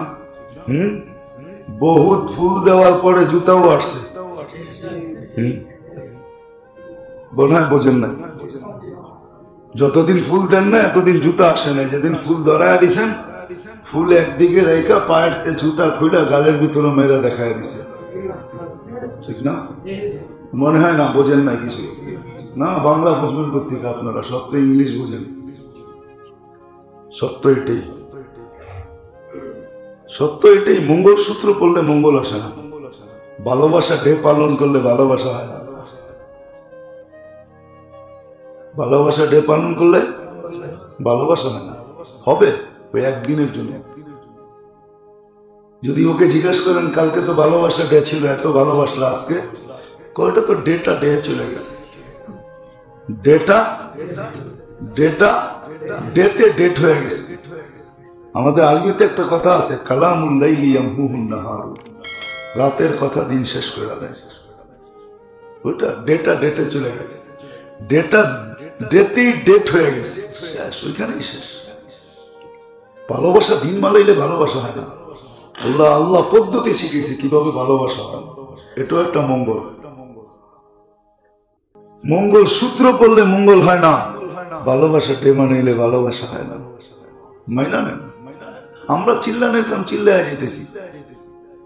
বহুত ফুল দেওয়ার পরে জুতাও আসছে, বলে বোঝেন না? যতদিন ফুল দেন না এতদিন জুতা আসে না। যেদিন ফুল ধরায় দিছেন, ফুল একদিকে রেখা পায়ের জুতা খুলে গালের ভিতরে মেরে দেখায় দিছে, ঠিক না? মনে হয় না বোঝেন না কিছু? না, বাংলা বুঝবেন কোথেকে আপনারা? সব তো ইংলিশ বোঝেন। সত্য এটাই, সত্য এটাই। মঙ্গলসূত্র পড়লে মঙ্গল আসে না, ভালোবাসা ডে পালন করলে ভালোবাসা হয় না। ভালোবাসা ডে পালন করলে ভালোবাসা হয় না, হবে ওই একদিনের জন্য। যদি ওকে জিজ্ঞেস করেন কালকে তো ভালোবাসা ডে ছিল, এত ভালোবাসলা আজকে, কয়টা তো ডেটা ডে চলে গেছে। ডেটা ডেটা ডেতে ডেট হয়ে গেছে। আমাদের আরবিতে একটা কথা আছে, কালামুল লাইলি ইয়ামহুহুন নাহার, রাতের কথা দিন শেষ করে দেয়। ওইটা ডেটা ডেটে চলে গেছে, ডেটা ডেতেই ডেট হয়ে গেছে, শেষ, ওইখানেই শেষ। ভালোবাসা দিন মালাইলে ভালোবাসা হয় না। আল্লাহ আল্লাহ পদ্ধতি শিখেছে কিভাবে ভালোবাসা হয়, এটাও একটা মঙ্গল। মঙ্গল সূত্র পড়লে মঙ্গল হয় না, ভালোবাসা ডে মানাইলে ভালোবাসা হয় না। মাইনা নেন? আমরা চিল্লানের কাম চিল্লায় যেতেছি,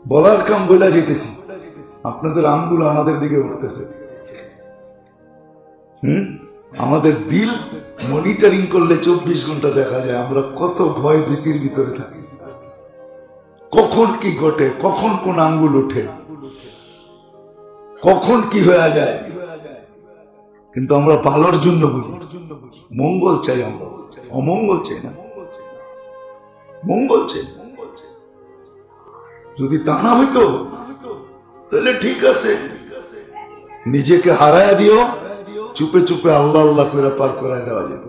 বলার কাম বইলা যেতেছি, আপনাদের আঙ্গুল আমাদের দিকে উঠতেছে। আমাদের দিল মনিটরিং করলে 24 ঘন্টা দেখা যায় আমরা কত ভয় ভীতির ভিতরে থাকি, কখন কি ঘটে, কখন কোন আঙ্গুল ওঠে, কখন কি হয়ে যায়। কিন্তু আমরা ভালোর জন্য বলি, মঙ্গল চাই আমরা, অমঙ্গল চাই না, মঙ্গল চাই। যদি তা না হইতো তাহলে ঠিক আছে, নিজেকে হারায় দিও, চুপে চুপে আল্লাহ আল্লাহ করে পার করায় দেওয়া যেত,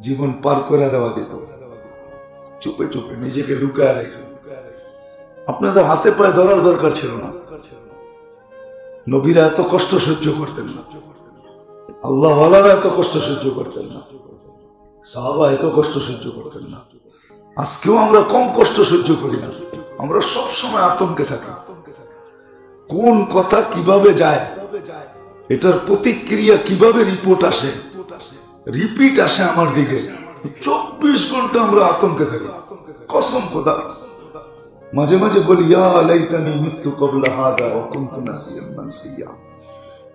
জীবন পার করে দেওয়া যেত। চুপে চুপে নিজেকে লুকায় রেখে। আপনাদের হাতে পায়ে ধরার দরকার ছিল না। নবীরা এত কষ্ট সহ্য করতেন না, আল্লাহ ওয়ালারা এত কষ্ট সহ্য করতেন না, সাহাবা এত কষ্ট সহ্য করতেন না। আজকেও আমরা কম কষ্ট সহ্য করি না, আমরা সব সময় আতঙ্কে থাকি। কোন কথা কিভাবে যায়, এটার প্রতিক্রিয়া কিভাবে রিপোর্ট আসে, রিপিট আসে আমার দিকে, 24 ঘন্টা আমরা আতঙ্কে থাকি। কসম খোদা, মাঝে মাঝে বলি ইয়া লাইতানি মিতু ক্বাবলা হাদা ওয়া কুনতু নাসিয়ান মানসিয়া।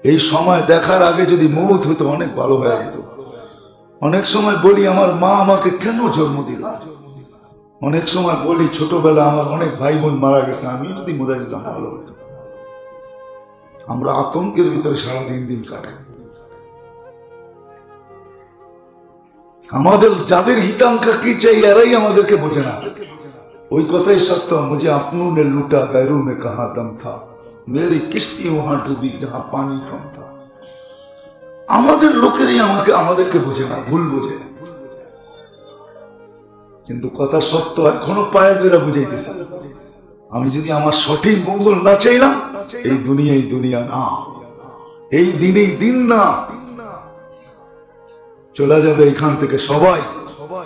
এই সময় দেখার আগে যদি মওত হতো অনেক ভালো হয়ে যেত। অনেক সময় বলি আমার মা আমাকে কেন জন্ম দিল। অনেক সময় বলি ছোটবেলা আমার অনেক ভাই বোন মারা গেছে, আমি যদি মরে যেতাম ভালো হতো। আমরা আতঙ্কের ভিতরে সারাদিন দিন কাটাই। আমাদের যাদের হিতাকাঙ্ক্ষী চাই এরাই আমাদেরকে বোঝে না। ওই কথাই সত্য, মুঝে আপনों ने लूटा गैरों में कहां दम था, मेरी किश्ती वहां डूबी जहां पानी कम था। আমাদের লোকেরই আমাদেরকে বোঝে না, ভুল বোঝে। কিন্তু কথা সত্য, এখনো পায়ে বেরা বুঝাইতেছে। আমি যদি আমার সঠিক মঙ্গল না চাইলাম, এই দুনিয়া না, এই দিনেই দিন না, চলে যাবে এখান থেকে সবাই।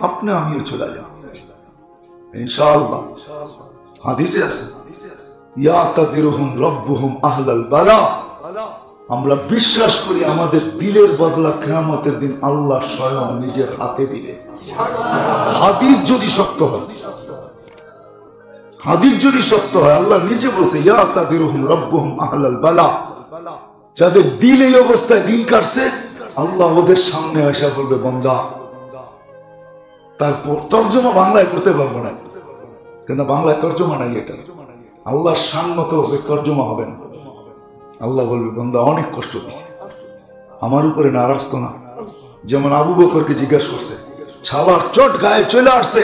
আপনি আমিও চলে যাব ইনশাআল্লাহ। হাদিসে আছে ইয়াতাদিরুহুম রাব্বুহুম আহলাল বালা। আমরা বিশ্বাস করি আমাদের দিলের বদলা কিয়ামতের দিন আল্লাহ স্বয়ং নিজের হাতে দিবে। হাদিস যদি সত্য হয়, হাদিস যদি সত্য হয়, আল্লাহ নিজে বলছে ইয়াতাদিরুহুম রাব্বুহুম আহলাল বালা। যাদের দিল এই অবস্থায় দিন কাটছে, আল্লাহ ওদের সামনে এসে বলবে বান্দা। তারপর তর্জমা বাংলায় করতে পারবো না, কেন বাংলায় তর্জমা নাই। এটা আল্লাহর শান মতো তর্জমা হবে না। আল্লাহ বলবে বান্দা অনেক কষ্ট দিছে, আমার উপরে নারাজ তো না। যেমন আবু বকরকে জিজ্ঞাসা করছে, ছাওয়ার চট গায়ে চলে আসছে,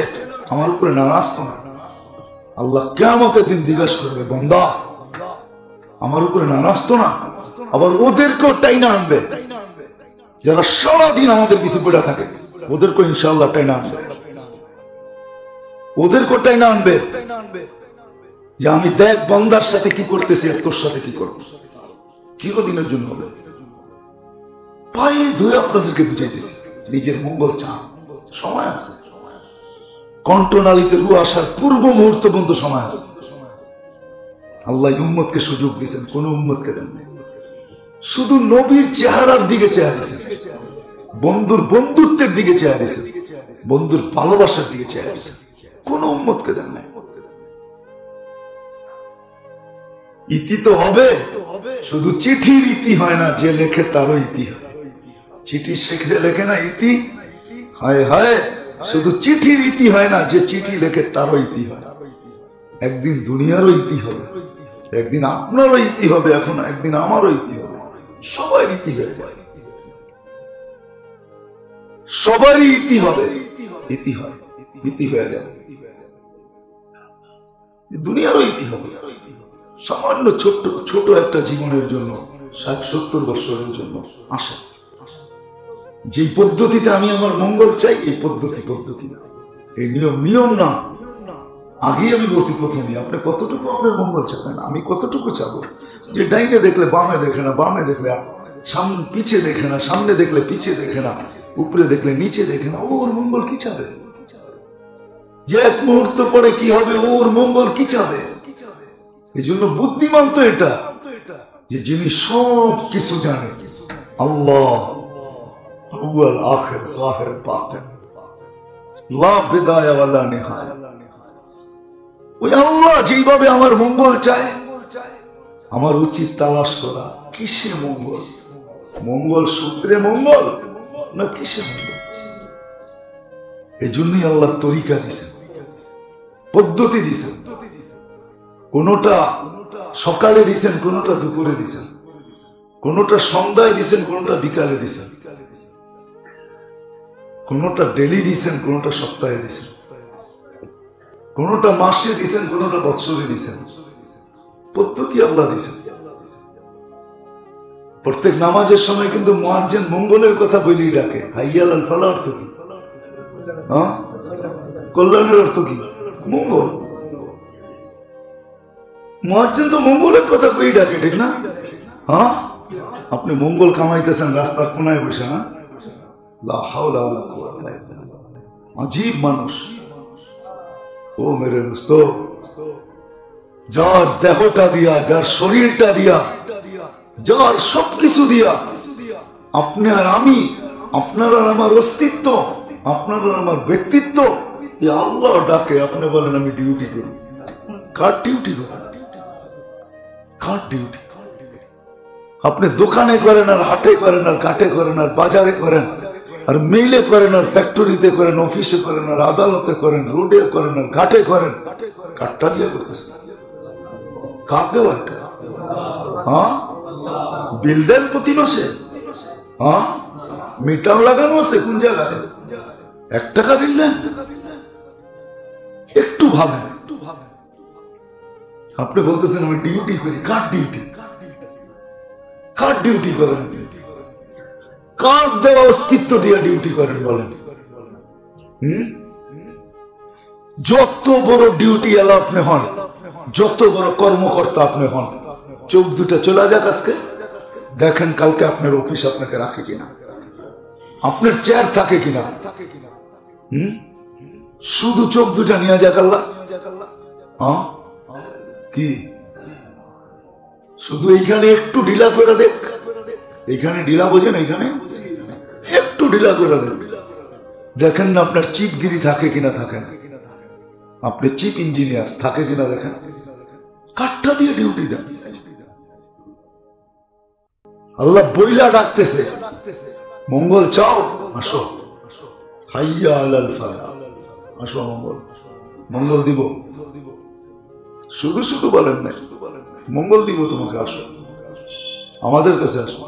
আমার উপরে নারাজ তো না। আল্লাহ কিয়ামতের দিন জিজ্ঞাসা করবে বান্দা আমার উপরে নারাজ তো না। আবার ওদেরকেও টাইনা আনবে, যারা সারাদিন আমাদের পিছু পড়ে থাকে, ওদেরকে ইনশাআল্লাহ টাইনা আনবে। ওদেরকে টাইনা আনবে যে আমি দেখ বান্দার সাথে কি করতেছি আর তোর সাথে কি করব। চিরদিনের জন্য হবে। পায়ে ধরে আপনাদেরকে বুঝাইতেছি, নিজের মঙ্গল চান, সময় আছে। কণ্ঠনালীতে রু আসার পূর্ব মুহূর্ত বন্ধু সময় আছে। আল্লাহ উম্মতকে সুযোগ দিয়েছেন, কোন উম্মতকে দেন নাই। শুধু নবীর চেহারার দিকে চেহারা দিয়েছেন, বন্ধুর বন্ধুত্বের দিকে চেহারা দিয়েছেন, বন্ধুর ভালোবাসার দিকে চেহারা দিয়েছেন, কোন উম্মতকে দেন নাই। ইতি তো হবে, শুধু চিঠির ইতি হয় না, যে লেখে তারও ইতি হয়। চিঠি শেখে লেখে না ইতি, হায় হায়, শুধু চিঠির ইতি হয় না, যে চিঠি লেখে তারও ইতি হয়। একদিন দুনিয়ারও ইতি হবে, একদিন আপনারও ইতি হবে, এখন একদিন আমারও ইতি হবে। সবাই ইতি হয়ে যায়, সবারই ইতি হবে, ইতি হয়, ইতি হয়ে যাবে। দুনিয়ারও ইতি হবে। সামান্য ছোট্ট ছোট একটা জীবনের জন্য 60-70 বছরের জন্য আসা। যে পদ্ধতিতে আমি আমার মঙ্গল চাই, এই পদ্ধতি না, এই নিয়ম না। আগে আমি বলছি প্রথমে, আপনি কতটুকু আপনার মঙ্গল চাবেন, আমি কতটুকু চাবো। যে ডাইনে দেখলে বামে দেখে না, বামে দেখলে সামনে পিছে দেখে না, সামনে দেখলে পিছে দেখে না, উপরে দেখলে নিচে দেখে না, ওর মঙ্গল কি চাবে? যে এক মুহূর্ত পরে কি হবে, ওর মঙ্গল কি চাবে? এই জন্য বুদ্ধিমান তো এটা, যে যিনি সব কিছু জানে, আল্লাহ আউয়াল আখির জাহির বাতিন, লা বিদায়া ওয়ালা নিহায়া। ওই আল্লাহ যেভাবে আমার মঙ্গল চায়, আমার উচিত তালাশ করা কিসে মঙ্গল। মঙ্গল সূত্রে মঙ্গল না কিসে মঙ্গল? এই জন্যই আল্লাহ তরিকা দিছেন, পদ্ধতি দিছেন। কোনটা সকালে দিছেন, কোনটা দুপুরে দিছেন, কোনটা সন্ধ্যায় দিছেন, কোনটা বিকালে দিছেন, কোনটা ডেলি দিছেন, কোনটা সপ্তাহে দিছেন, কোনটা মাসে দিছেন, কোনটা বৎসরে দিছেন। পদ্ধতি আল্লাহ দিছেন। প্রত্যেক নামাজের সময় কিন্তু মুয়াজ্জিন মঙ্গলের কথা বলেই ডাকে। হাইয়া আলাল ফালাহ অর্থ কি? কল্যাণের অর্থ কি? মঙ্গল। মুয়াজ্জিন তো মঙ্গলের কথা বলেই ডাকে, ঠিক না? আপনি মঙ্গল কামাইতেছেন রাস্তার কোনায় বসে। লা হাওলা ওয়ালা কুওয়াতা ইল্লা বিল্লাহ। আজীব মানুষ। ও মেরে দোস্ত, যার দেহটা দিয়া, যার শরীরটা দিয়া, যার সবকিছু দিয়া আপনি আর আমি, আপনার আর আমার অস্তিত্ব, আপনার আর আমার ব্যক্তিত্ব, আল্লাহ ডাকে। আপনি বলেন আমি ডিউটি করি। কার ডিউটি করেন? কার ডিউটি? আপনি দোকানে করেন আর হাটে করেন আর ঘাটে করেন আর বাজারে করেন আর মেইলে করেন আর ফ্যাক্টরিতে করেন, অফিসে করেন আর আদালতে করেন, রোডে করেন আর ঘাটে করেন। কারটা দিয়ে করতেছেন? কার দেওয়া? বিল দেন প্রতি মাসে? মিটার লাগানো আছে কোন জায়গায়? 1 টাকা বিল দেন? একটু ভাবেন। আপনি বলতেছেন আমি ডিউটি করি। কার ডিউটি? কার ডিউটি করেন? কার দেওয়া অস্তিত্ব দিয়ে ডিউটি করেন বলেন? যত বড় ডিউটি এলা আপনি হন, যত বড় কর্মকর্তা আপনি হন, চোখ দুটা চলে যাক আজকে, দেখেন কালকে আপনার অফিস আপনাকে রাখে কিনা, আপনার চেয়ার থাকে কিনা। শুধু চোখ দুটা নিয়ে যাক আল্লাহ। কি শুধু এইখানে একটু ঢিলা করে দেখ? এইখানে ঢিলা বোঝেন? এইখানে একটু ঢিলা করে দেন, দেখেন না আপনার চিপগিরি থাকে কিনা। থাকে না? আপনি চিফ ইঞ্জিনিয়ার থাকে কিনা দেখেন। কাঠটা দিয়ে ডিউটি দেন। আল্লাহ বইলা ডাকতেছে, মঙ্গল চাও? আসো। হাইয়া আলাল ফালাহ, আসো মঙ্গল। মঙ্গল দিব। শুধু শুধু বলেন না, মঙ্গল দিব তোমাকে, আসো আমাদের কাছে আসো।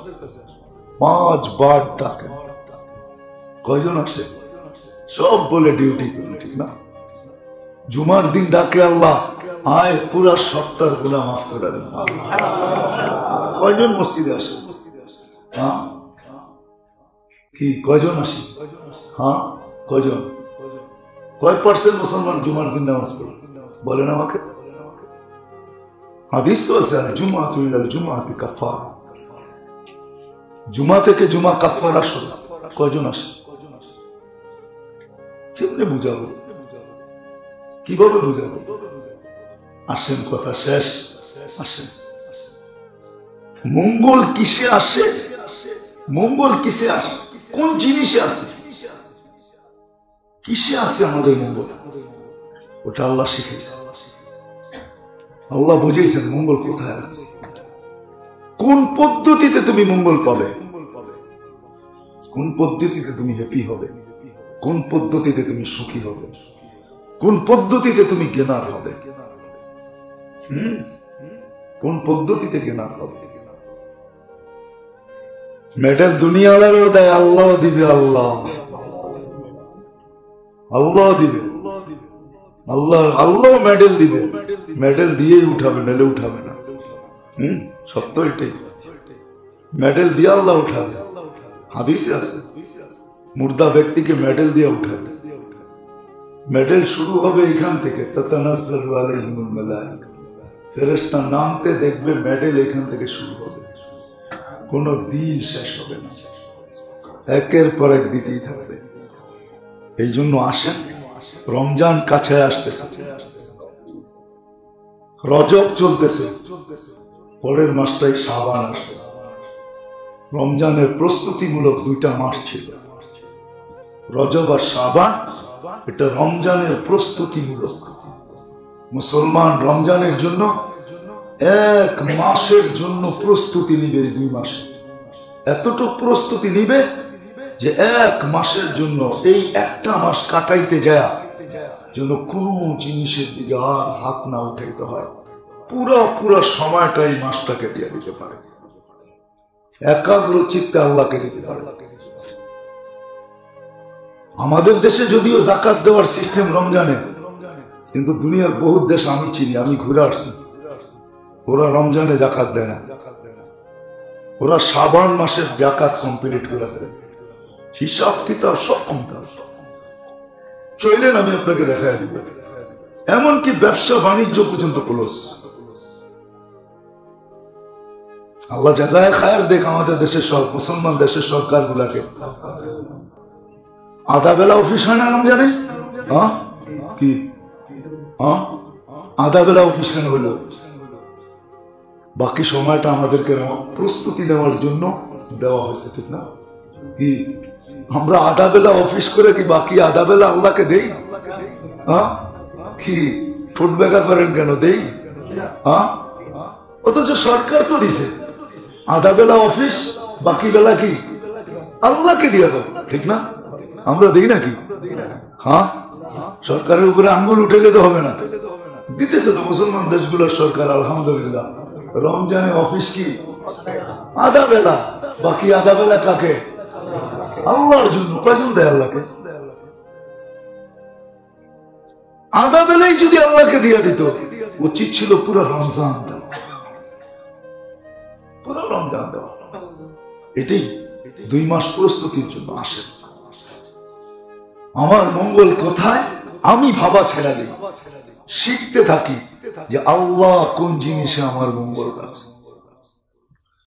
5 বার ডাকে। কয়জন আসে? সব বলে ডিউটি করি, ঠিক না? জুমার দিন ডাকে আল্লাহ, আয় পুরা সপ্তাহের গুনাহ মাফ করে দেন। কয়জন মসজিদে আসে? কি কয়জন আসি? কয়জন? কয় পার্সেন্ট মুসলমান জুমার দিন নামাজ পড়ে বলেন আমাকে? হাদিস তো আছে, জুমাতু ইলাল জুমাতি কাফারা। জুমা থেকে জুমা কাফারা শুরু। কয়জন আসে? কেমনে বুঝাবো? কিভাবে বুঝাবো? আসেন, কথা শেষ। আসেন। মঙ্গল কিসে আসে? মঙ্গল কিসে আসে? কোন জিনিসে আসে? কিসে আসে আমাদের মঙ্গল? ওটা আল্লাহ শিখাইছে, আল্লাহ বুঝাইছেন মঙ্গল কোথায় আছে। কোন পদ্ধতিতে তুমি মঙ্গল পাবে? কোন পদ্ধতিতে তুমি হ্যাপি হবে? কোন পদ্ধতিতে তুমি সুখী হবে? কোন পদ্ধতিতে তুমি জ্ঞানার হবে? কোন পদ্ধতিতে জ্ঞানার হবে? মেডেল দুনিয়ালারও দেয়, আল্লাহ দিবে। আল্লাহ আল্লাহ দিবে। আল্লাহ মেডেল দিবে। মেডেল দিয়েই উঠাবে, নাহলে উঠাবে না। সত্য এটাই। মেডেল দিয়ে আল্লাহ উঠাবে। হাদিসে আছে, মুর্দা ব্যক্তিকে মেডেল দিয়ে উঠাবে। মেডেল শুরু হবে এখান থেকে। তাতানাজ্জালু আলাইহিমুল মালায়েকা, ফেরেশতা নামতে দেখবে, মেডেল এখান থেকে শুরু হবে। কোন দিন শেষ হবে না, একের পর এক দিতেই থাকবে। এই জন্য আসেন, রমজান কাছে আসতেছে, রজব চলতেছে, পরের মাসটাই শাবান আসবে। রমজানের প্রস্তুতিমূলক 2টা মাস ছিল, রজব আর শাবান। এটা রমজানের প্রস্তুতিমূলক। মুসলমান রমজানের জন্য 1 মাসের জন্য প্রস্তুতি নিবে। 2 মাসে এতটুকু প্রস্তুতি নিবে যে 1 মাসের জন্য এই একটা মাস কাটাইতে যায় যেন কোনো জিনিসের দিকে আর হাত না উঠাইতে হয়। পুরা সময়টা এই মাসটাকে দিয়ে দিতে পারে, একাগ্র চিত্তে আল্লাহকে দিতে পারে। আমাদের দেশে যদিও যাকাত দেওয়ার সিস্টেম রমজানে, কিন্তু দুনিয়ার বহু দেশ আমি চিনি, আমি ঘুরে আসছি, ওরা রমজানে যাকাত দেয় না। ওরা শাবান মাসের জাকাত কমপ্লিট করে ফেলে, হিসাব কিতাব সব কমপ্লিট। চলেন আমি আপনাকে দেখাই দিব, এমনকি ব্যবসা বাণিজ্য পর্যন্ত ক্লোজ। আল্লাহ জাযায়ে খায়ের দেখ আমাদের দেশের সব মুসলমান দেশের সরকার গুলাকে। আধা বেলা অফিস হয় না রমজানে? হ্যাঁ কি আধা বেলা অফিস কেন হলো? বাকি সময়টা আমাদেরকে প্রস্তুতি নেওয়ার জন্য দেওয়া হয়েছে, ঠিক না? কি আমরা আধা বেলা অফিস করে কি বাকি আধা বেলা আল্লাহকে দেই? কি ঠোঁট বেঁকা করেন কেন? দেই। অথচ সরকার তো দিছে আধা বেলা অফিস, বাকি বেলা কি আল্লাহকে দিয়ে দাও, ঠিক না? আমরা দিই নাকি? সরকারের উপরে আঙ্গুল উঠেলে তো হবে না, দিতেছে তো মুসলমান দেশগুলোর সরকার আলহামদুলিল্লাহ। রমজানে অফিস কি আধা বেলা, বাকি আধা বেলা কাকে? আল্লাহর জন্য। কয়জন দেয় আল্লাহকে? আধা বেলাই যদি আল্লাহকে দিয়ে দিত, উচিত ছিল পুরো রমজান দেওয়া, পুরো রমজান দেওয়া। এটাই 2 মাস প্রস্তুতির জন্য আসে। আমার মঙ্গল কোথায় আমি ভাবা ছেড়ে দিই, শিখতে থাকি যে আল্লাহ কোন জিনিসে আমার মঙ্গল রাখছে।